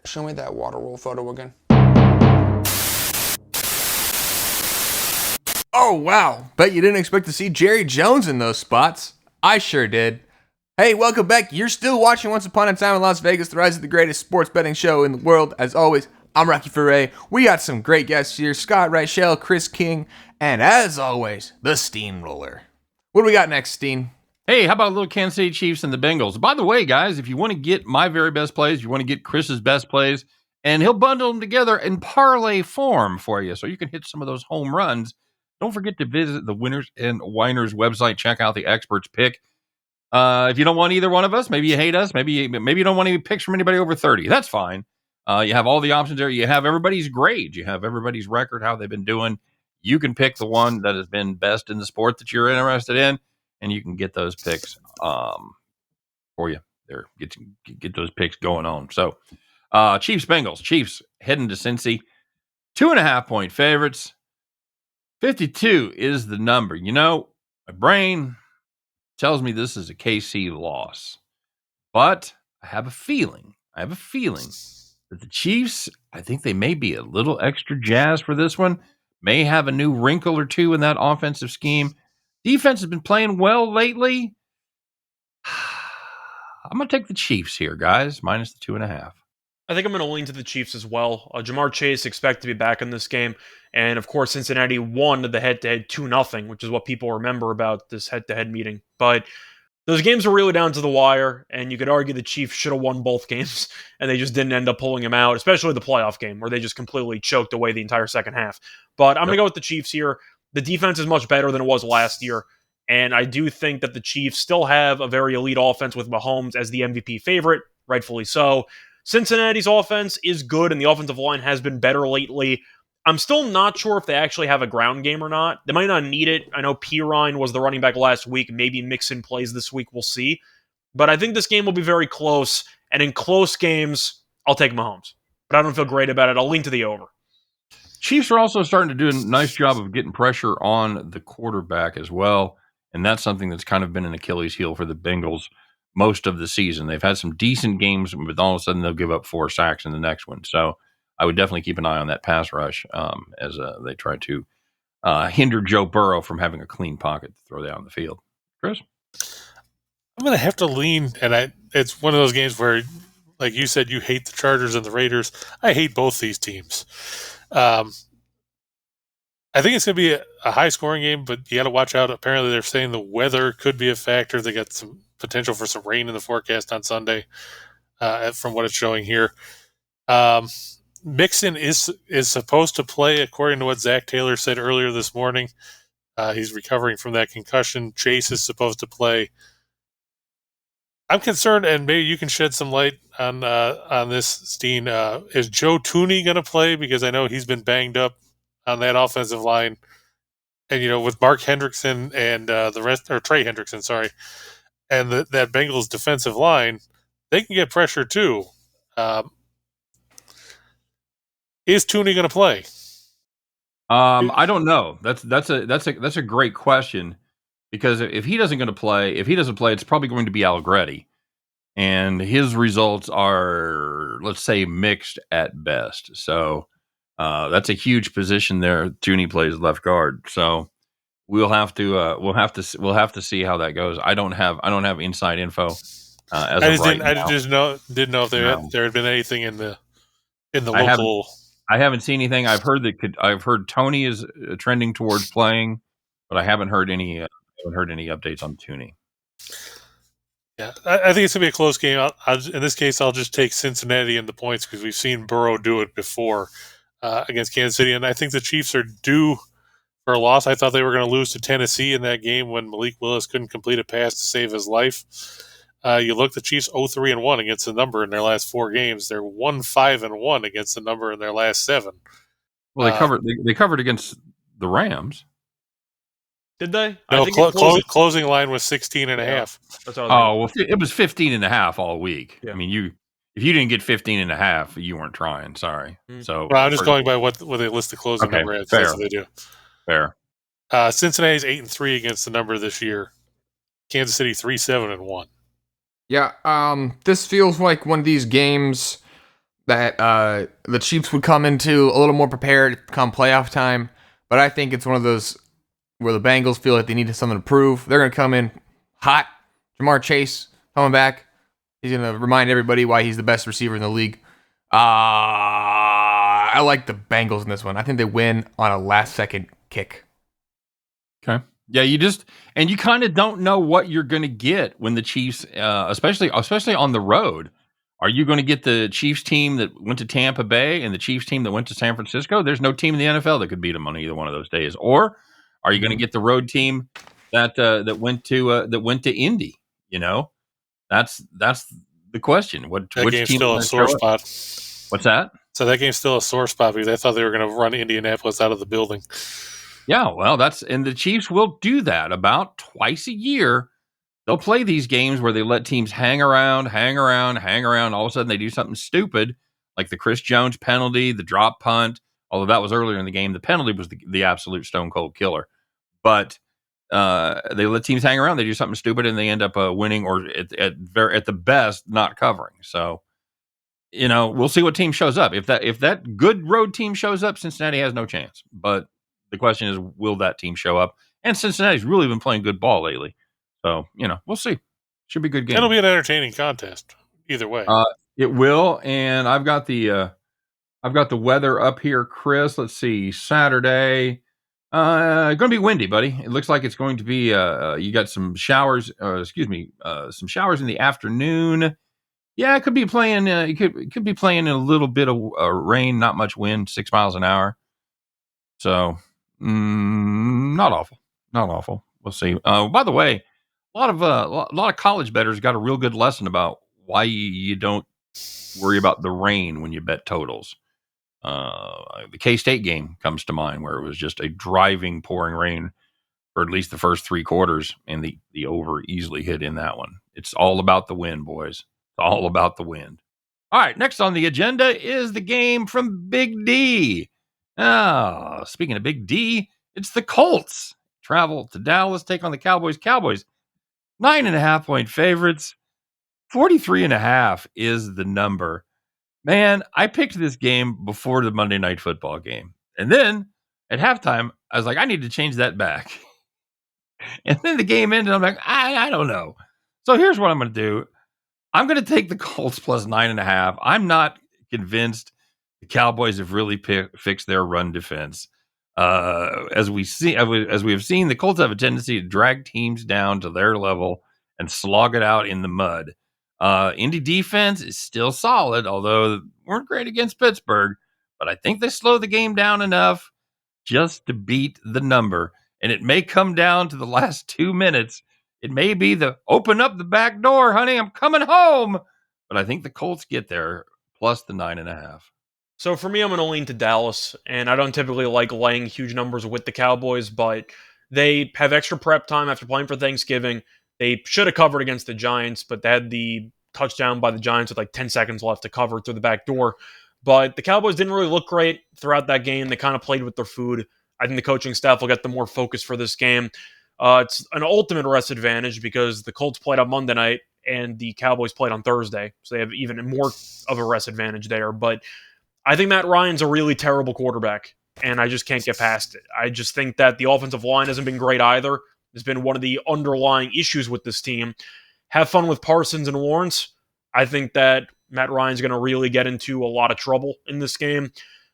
show me that Waterworld photo again. Oh, wow. Bet you didn't expect to see Jerry Jones in those spots. I sure did. Hey, welcome back. You're still watching Once Upon a Time in Las Vegas, the rise of the greatest sports betting show in the world. As always, I'm Rocky Foré. We got some great guests here. Scott Reichel, Chris King, and as always, the Steamroller. What do we got next, Steen? Hey, how about a little Kansas City Chiefs and the Bengals? By the way, guys, if you want to get my very best plays, you want to get Chris's best plays, and he'll bundle them together in parlay form for you so you can hit some of those home runs. Don't forget to visit the Winners and Winers website. Check out the experts pick. If you don't want either one of us, maybe you hate us, maybe you don't want any picks from anybody over 30. That's fine. You have all the options there. You have everybody's grades. You have everybody's record, how they've been doing. You can pick the one that has been best in the sport that you're interested in, and you can get those picks for you. There, get those picks going on. So, Chiefs, Bengals. Chiefs heading to Cincy. 2.5-point favorites. 52 is the number. You know, my brain tells me this is a KC loss. But I have a feeling that the Chiefs, I think they may be a little extra jazzed for this one. May have a new wrinkle or two in that offensive scheme. Defense has been playing well lately. I'm going to take the Chiefs here, guys, minus the 2.5. I think I'm going to lean to the Chiefs as well. Jamar Chase expected to be back in this game. And, of course, Cincinnati won the head-to-head 2-0, which is what people remember about this head-to-head meeting. But those games are really down to the wire, and you could argue the Chiefs should have won both games, and they just didn't end up pulling them out, especially the playoff game, where they just completely choked away the entire second half. But I'm going to go with the Chiefs here. The defense is much better than it was last year, and I do think that the Chiefs still have a very elite offense with Mahomes as the MVP favorite, rightfully so. Cincinnati's offense is good, and the offensive line has been better lately. I'm still not sure if they actually have a ground game or not. They might not need it. I know Pirine was the running back last week. Maybe Mixon plays this week. We'll see. But I think this game will be very close, and in close games, I'll take Mahomes. But I don't feel great about it. I'll lean to the over. Chiefs are also starting to do a nice job of getting pressure on the quarterback as well, and that's something that's kind of been an Achilles heel for the Bengals most of the season. They've had some decent games, but all of a sudden they'll give up 4 sacks in the next one. So I would definitely keep an eye on that pass rush as they try to hinder Joe Burrow from having a clean pocket to throw down the field. Chris? I'm going to have to lean, and it's one of those games where, like you said, you hate the Chargers and the Raiders. I hate both these teams. I think it's going to be a high-scoring game, but you got to watch out. Apparently, they're saying the weather could be a factor. They got some potential for some rain in the forecast on Sunday, from what it's showing here. Mixon is supposed to play, according to what Zach Taylor said earlier this morning. He's recovering from that concussion. Chase is supposed to play. I'm concerned, and maybe you can shed some light on this, Steehn. Is Joe Thuney going to play? Because I know he's been banged up on that offensive line. And, with Mark Hendrickson and the rest, or Trey Hendrickson, sorry, and that Bengals defensive line, they can get pressure too. Is Thuney going to play? I don't know. That's a great question, because if he doesn't play, it's probably going to be Allegretti, and his results are, let's say, mixed at best. So that's a huge position there. Thuney plays left guard, so we'll have to see how that goes. I don't have inside info. I just didn't know if there had been anything in the local. I haven't seen anything. I've heard Tony is trending towards playing, but I haven't heard any updates on Thuney. Yeah, I think it's gonna be a close game. In this case, I'll just take Cincinnati in the points because we've seen Burrow do it before. against Kansas City, and I think the Chiefs are due for a loss. I thought they were going to lose to Tennessee in that game when Malik Willis couldn't complete a pass to save his life. You look, the Chiefs 0-3-1 against the number in their last 4 games. They're 1-5-1 against the number in their last 7. Well, they covered against the Rams. Did they? No, closing line was 16.5. That's what I was Well, it was 15.5 all week. Yeah. I mean, if you didn't get 15.5, you weren't trying. Sorry. So, well, I'm just going by what they list the closing number as. That's what they do. Fair. Cincinnati's 8-3 against the number this year. Kansas City 3-7-1. Yeah, this feels like one of these games that the Chiefs would come into a little more prepared come playoff time, but I think it's one of those where the Bengals feel like they need something to prove. They're going to come in hot. Jamar Chase coming back. He's going to remind everybody why he's the best receiver in the league. I like the Bengals in this one. I think they win on a last-second kick. Okay. Yeah, you kind of don't know what you're going to get when the Chiefs, especially on the road. Are you going to get the Chiefs team that went to Tampa Bay and the Chiefs team that went to San Francisco? There's no team in the NFL that could beat them on either one of those days. Or are you going to get the road team that went to Indy? You know, that's the question. Which game's team still a sore spot? What's that? So that game's still a sore spot because I thought they were going to run Indianapolis out of the building. Yeah, well, and the Chiefs will do that about twice a year. They'll play these games where they let teams hang around. All of a sudden, they do something stupid, like the Chris Jones penalty, the drop punt. Although that was earlier in the game, the penalty was the absolute stone cold killer. But they let teams hang around. They do something stupid, and they end up winning, or at the best, not covering. So, we'll see what team shows up. If that good road team shows up, Cincinnati has no chance. But the question is, will that team show up? And Cincinnati's really been playing good ball lately. So, we'll see. Should be a good game. It'll be an entertaining contest either way. It will. And I've got the weather up here, Chris. Let's see. Saturday. Going to be windy, buddy. It looks like it's going to be, you got some showers, some showers in the afternoon. Yeah, it could be playing, it could be playing a little bit of rain, not much wind, 6 miles an hour. So, not awful. We'll see. By the way, a lot of college bettors got a real good lesson about why you don't worry about the rain when you bet totals. The K-State game comes to mind, where it was just a driving, pouring rain for at least the first 3 quarters, and the over easily hit in that one. It's all about the wind, boys. It's all about the wind. All right, next on the agenda is the game from Big D. Speaking of Big D, it's the Colts. Travel to Dallas, take on the Cowboys. Cowboys, 9.5 point favorites. 43.5 is the number. Man, I picked this game before the Monday Night Football game. And then at halftime, I was like, I need to change that back. And then the game ended. I'm like, I don't know. So here's what I'm going to do. I'm going to take the Colts plus 9.5. I'm not convinced the Cowboys have really fixed their run defense. As we have seen, the Colts have a tendency to drag teams down to their level and slog it out in the mud. Indy defense is still solid, although they weren't great against Pittsburgh. But I think they slow the game down enough just to beat the number. And it may come down to the last 2 minutes. It may be the open up the back door, honey, I'm coming home. But I think the Colts get there plus the 9.5. So for me, I'm going to lean to Dallas, and I don't typically like laying huge numbers with the Cowboys, but they have extra prep time after playing for Thanksgiving. They should have covered against the Giants, but they had the touchdown by the Giants with like 10 seconds left to cover through the back door. But the Cowboys didn't really look great throughout that game. They kind of played with their food. I think the coaching staff will get them more focus for this game. It's an ultimate rest advantage because the Colts played on Monday night and the Cowboys played on Thursday, so they have even more of a rest advantage there. But I think Matt Ryan's a really terrible quarterback, and I just can't get past it. I just think that the offensive line hasn't been great either. It's been one of the underlying issues with this team. Have fun with Parsons and Lawrence. I think that Matt Ryan's going to really get into a lot of trouble in this game.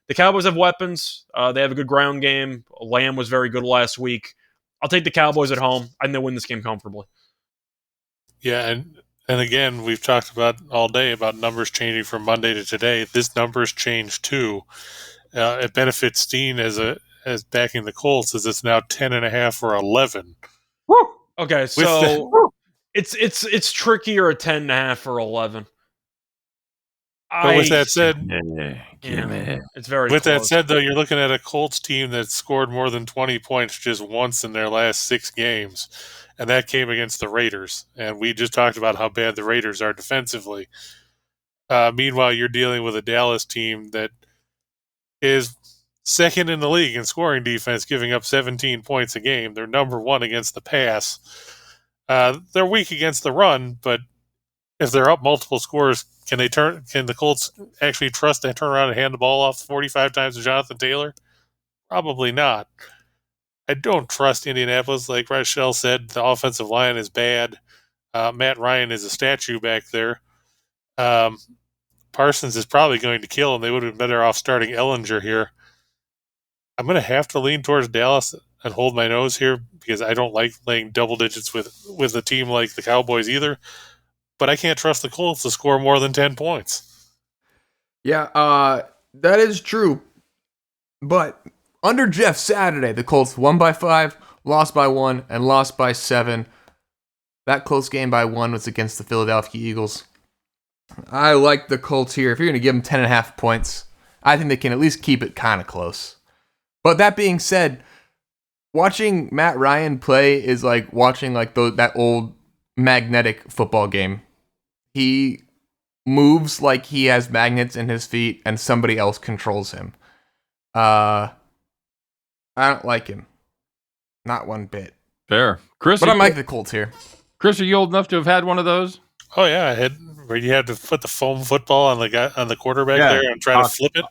The Cowboys have weapons. They have a good ground game. Lamb was very good last week. I'll take the Cowboys at home. I think they'll win this game comfortably. Yeah, and again, we've talked about all day about numbers changing from Monday to today. This number's changed too. it benefits Steehn as backing the Colts, as it's now 10.5 or 11. Woo! Okay, so it's trickier at 10.5 or 11. But with that said, it's very with that close. said, though, you're looking at a Colts team that scored more than 20 points just once in their last 6 games, and that came against the Raiders. And we just talked about how bad the Raiders are defensively. Meanwhile, you're dealing with a Dallas team that is second in the league in scoring defense, giving up 17 points a game. They're number 1 against the pass. They're weak against the run, but if they're up multiple scores, can the Colts actually trust to turn around and hand the ball off 45 times to Jonathan Taylor? Probably not. I don't trust Indianapolis. Like Reichel said, the offensive line is bad. Matt Ryan is a statue back there. Parsons is probably going to kill him. They would have been better off starting Ellinger here. I'm going to have to lean towards Dallas and hold my nose here because I don't like laying double digits with a team like the Cowboys either. But I can't trust the Colts to score more than 10 points. Yeah, that is true. But under Jeff Saturday, the Colts won by 5, lost by 1, and lost by 7. That close game by 1 was against the Philadelphia Eagles. I like the Colts here. If you're going to give them 10.5 points, I think they can at least keep it kind of close. But that being said, watching Matt Ryan play is like watching like that old magnetic football game. He moves like he has magnets in his feet and somebody else controls him. I don't like him. Not one bit. Fair. Chris, but I like the Colts here. Chris, are you old enough to have had one of those? Oh, yeah. I had where you had to put the foam football on the quarterback there and try to flip it.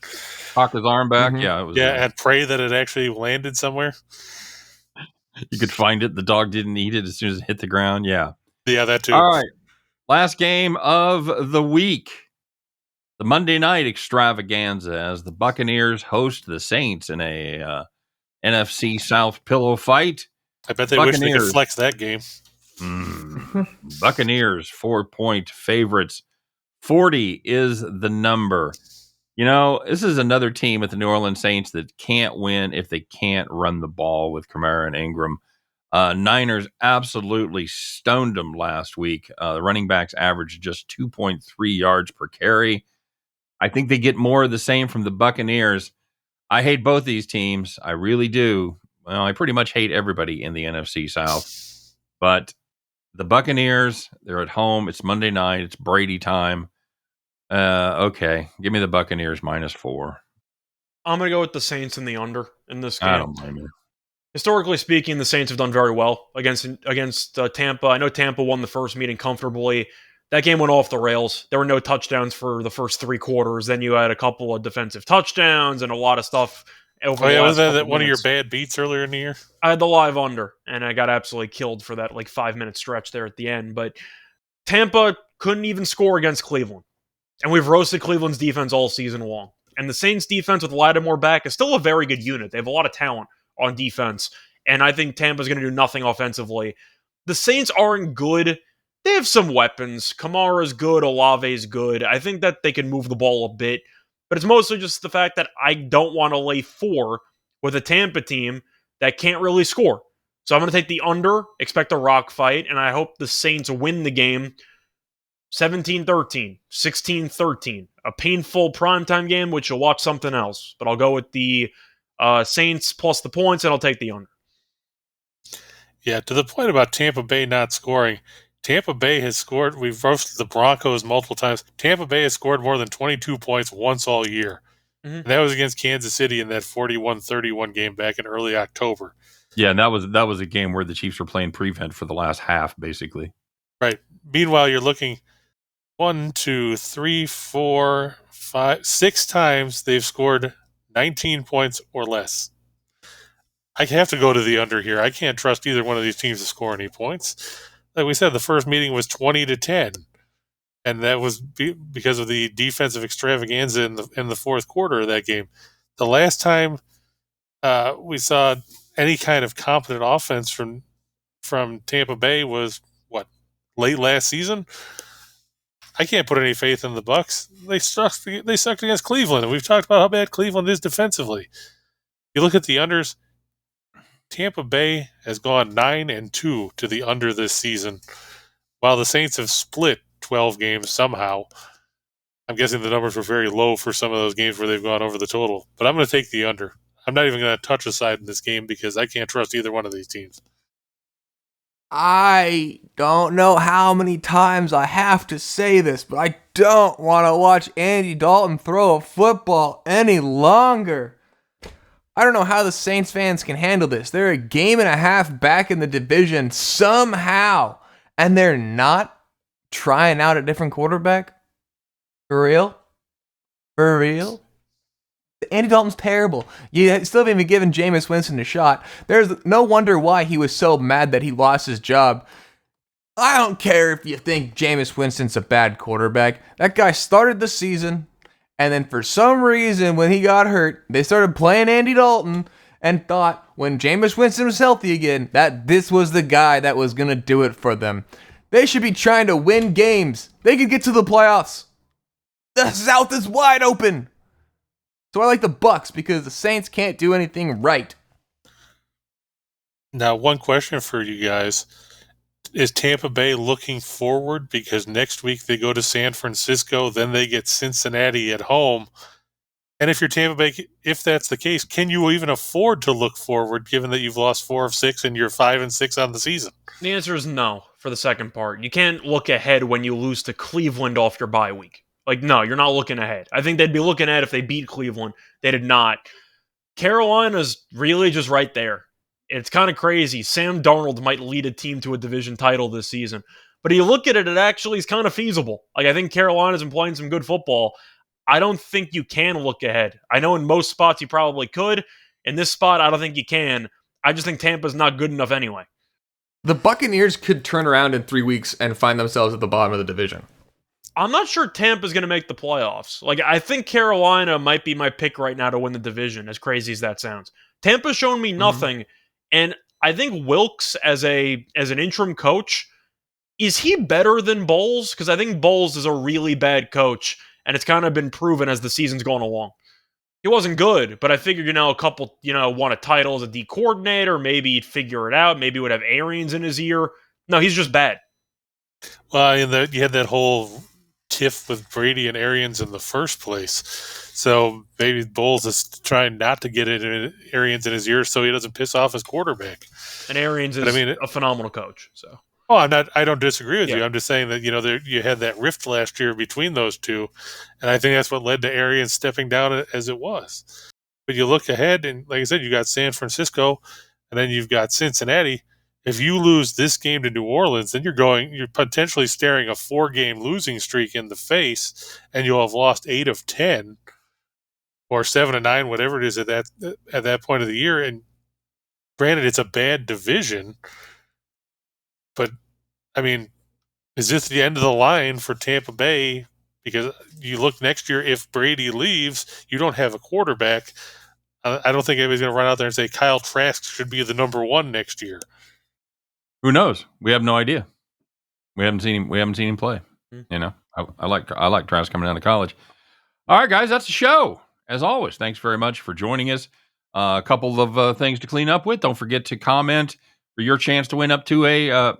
Cock his arm back. Mm-hmm. Yeah, it was, and pray that it actually landed somewhere. You could find it. The dog didn't eat it as soon as it hit the ground. Yeah. Yeah, that too. All right. Last game of the week. The Monday night extravaganza as the Buccaneers host the Saints in a NFC South pillow fight. I bet they wish they could flex that game. Buccaneers 4-point favorites. 40 is the number. You know, this is another team at the New Orleans Saints that can't win if they can't run the ball with Kamara and Ingram. Niners absolutely stoned them last week. The running backs averaged just 2.3 yards per carry. I think they get more of the same from the Buccaneers. I hate both these teams. I really do. Well, I pretty much hate everybody in the NFC South. But the Buccaneers, they're at home. It's Monday night. It's Brady time. Okay. Give me the Buccaneers -4. I'm going to go with the Saints in the under in this game. I don't blame you. Historically speaking, the Saints have done very well against Tampa. I know Tampa won the first meeting comfortably. That game went off the rails. There were no touchdowns for the first 3 quarters. Then you had a couple of defensive touchdowns and a lot of stuff. Was that one of your bad beats earlier in the year? I had the live under, and I got absolutely killed for that 5-minute stretch there at the end. But Tampa couldn't even score against Cleveland. And we've roasted Cleveland's defense all season long. And the Saints defense with Lattimore back is still a very good unit. They have a lot of talent on defense. And I think Tampa's going to do nothing offensively. The Saints aren't good. They have some weapons. Kamara's good. Olave's good. I think that they can move the ball a bit. But it's mostly just the fact that I don't want to lay 4 with a Tampa team that can't really score. So I'm going to take the under, expect a rock fight, and I hope the Saints win the game 17-13, 16-13. A painful primetime game, which you'll watch something else. But I'll go with the Saints plus the points, and I'll take the under. Yeah, to the point about Tampa Bay not scoring, Tampa Bay has scored. We've roasted the Broncos multiple times. Tampa Bay has scored more than 22 points once all year. Mm-hmm. And that was against Kansas City in that 41-31 game back in early October. Yeah, and that was a game where the Chiefs were playing prevent for the last half, basically. Right. Meanwhile, you're looking 1, 2, 3, 4, 5, 6 times they've scored 19 points or less. I have to go to the under here. I can't trust either one of these teams to score any points. Like we said, the first meeting was 20-10, and that was because of the defensive extravaganza in the fourth quarter of that game. The last time we saw any kind of competent offense from Tampa Bay was late last season. I can't put any faith in the Bucs. They sucked against Cleveland, and we've talked about how bad Cleveland is defensively. You look at the unders. Tampa Bay has gone 9-2 to the under this season, while the Saints have split 12 games somehow. I'm guessing the numbers were very low for some of those games where they've gone over the total. But I'm going to take the under. I'm not even going to touch a side in this game because I can't trust either one of these teams. I don't know how many times I have to say this, but I don't want to watch Andy Dalton throw a football any longer. I don't know how the Saints fans can handle this. They're a game and a half back in the division somehow, and they're not trying out a different quarterback? For real? For real? Andy Dalton's terrible. You still haven't even given Jameis Winston a shot. There's no wonder why he was so mad that he lost his job. I don't care if you think Jameis Winston's a bad quarterback. That guy started the season, and then for some reason, when he got hurt, they started playing Andy Dalton and thought when Jameis Winston was healthy again, that this was the guy that was going to do it for them. They should be trying to win games. They could get to the playoffs. The South is wide open. So I like the Bucs because the Saints can't do anything right. Now, one question for you guys. Is Tampa Bay looking forward? Because next week they go to San Francisco, then they get Cincinnati at home. And if you're Tampa Bay, if that's the case, can you even afford to look forward given that you've lost 4 of 6 and you're 5-6 on the season? The answer is no for the second part. You can't look ahead when you lose to Cleveland off your bye week. Like, no, you're not looking ahead. I think they'd be looking ahead if they beat Cleveland. They did not. Carolina's really just right there. It's kind of crazy. Sam Darnold might lead a team to a division title this season. But you look at it, it actually is kind of feasible. Like, I think Carolina's been playing some good football. I don't think you can look ahead. I know in most spots you probably could. In this spot, I don't think you can. I just think Tampa's not good enough anyway. The Buccaneers could turn around in 3 weeks and find themselves at the bottom of the division. I'm not sure Tampa's going to make the playoffs. Like, I think Carolina might be my pick right now to win the division, as crazy as that sounds. Tampa's shown me nothing, and I think Wilkes, as an interim coach, is he better than Bowles? Because I think Bowles is a really bad coach, and it's kind of been proven as the season's gone along. He wasn't good, but I figured, a couple, won a title as a D coordinator, maybe he'd figure it out, maybe he would have Arians in his ear. No, he's just bad. Well, you had that whole tiff with Brady and Arians in the first place. So maybe Bowles is trying not to get Arians in his ear so he doesn't piss off his quarterback. And Arians is a phenomenal coach. So. Oh, I don't disagree with you. I'm just saying that, you had that rift last year between those two. And I think that's what led to Arians stepping down as it was. But you look ahead and, like I said, you got San Francisco and then you've got Cincinnati. If you lose this game to New Orleans, then you're potentially staring a 4-game losing streak in the face, and you'll have lost 8 of 10 or 7-9, whatever it is at that point of the year. And granted, it's a bad division, but I mean, is this the end of the line for Tampa Bay? Because you look next year, if Brady leaves, you don't have a quarterback. I don't think anybody's going to run out there and say Kyle Trask should be the number 1 next year. Who knows? We have no idea. We haven't seen him play. I like Trask coming down to college. All right, guys, that's the show. As always, thanks very much for joining us. A couple of things to clean up with. Don't forget to comment for your chance to win up to a. I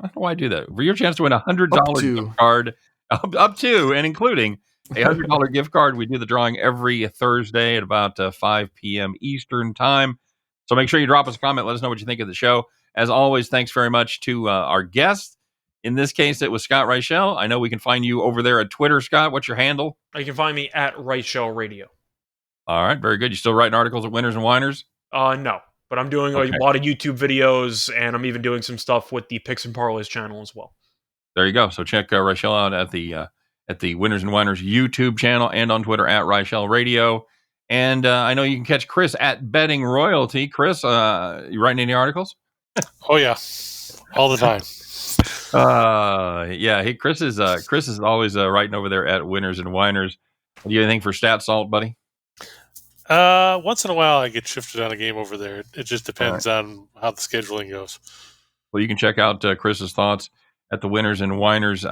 don't know why I do that. For your chance to win $100 gift card, up to and including a $100 gift card. We do the drawing every Thursday at about 5 p.m. Eastern time. So make sure you drop us a comment. Let us know what you think of the show. As always, thanks very much to our guest. In this case, it was Scott Reichel. I know we can find you over there at Twitter, Scott. What's your handle? You can find me at Reichel Radio. All right, very good. You still writing articles at Winners and Winers? No, but I'm doing a lot of YouTube videos, and I'm even doing some stuff with the Picks and Parlays channel as well. There you go. So check Reichel out at the Winners and Winers YouTube channel and on Twitter at Reichel Radio. And I know you can catch Chris at Betting Royalty. Chris, you writing any articles? Oh yeah, all the time. Chris is always writing over there at Winners and Winers. Do you have anything for Stat Salt, buddy? Once in a while I get shifted on a game over there. It just depends on how the scheduling goes. Well, you can check out Chris's thoughts at the Winners and Winers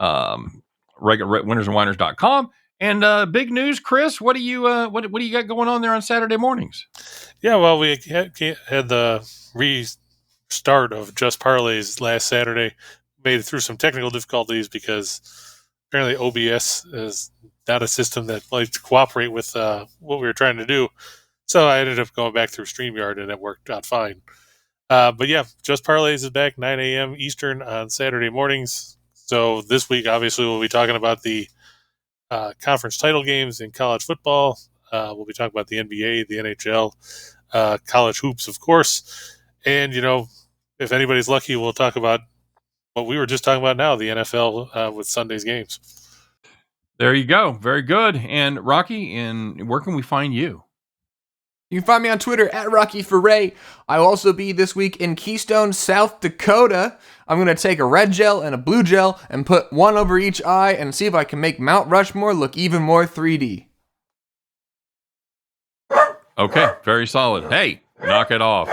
winnersandwhiners.com. And big news, Chris. What do you what do you got going on there on Saturday mornings? Yeah, well, we had the restart of Just Parlays last Saturday. Made it through some technical difficulties because apparently OBS is not a system that likes to cooperate with what we were trying to do. So I ended up going back through StreamYard, and it worked out fine. But yeah, Just Parlays is back 9 a.m. Eastern on Saturday mornings. So this week, obviously, we'll be talking about the conference title games in college football. We'll be talking about the NBA, the NHL, college hoops, of course. And, if anybody's lucky, we'll talk about what we were just talking about now, the NFL with Sunday's games. There you go. Very good. And Rocky, where can we find you? You can find me on Twitter at Rocky Foré. I will also be this week in Keystone, South Dakota. I'm going to take a red gel and a blue gel and put one over each eye and see if I can make Mount Rushmore look even more 3D. Okay, very solid. Hey, knock it off.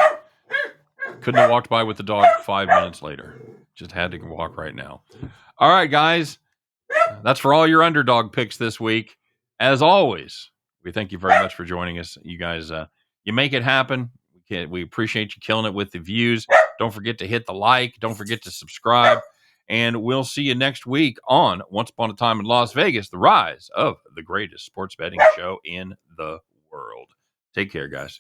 Couldn't have walked by with the dog 5 minutes later. Just had to walk right now. All right, guys. That's for all your underdog picks this week. As always, we thank you very much for joining us. You guys, you make it happen. We appreciate you killing it with the views. Don't forget to hit the like. Don't forget to subscribe. And we'll see you next week on Once Upon a Time in Las Vegas, the rise of the greatest sports betting show in the world. Take care, guys.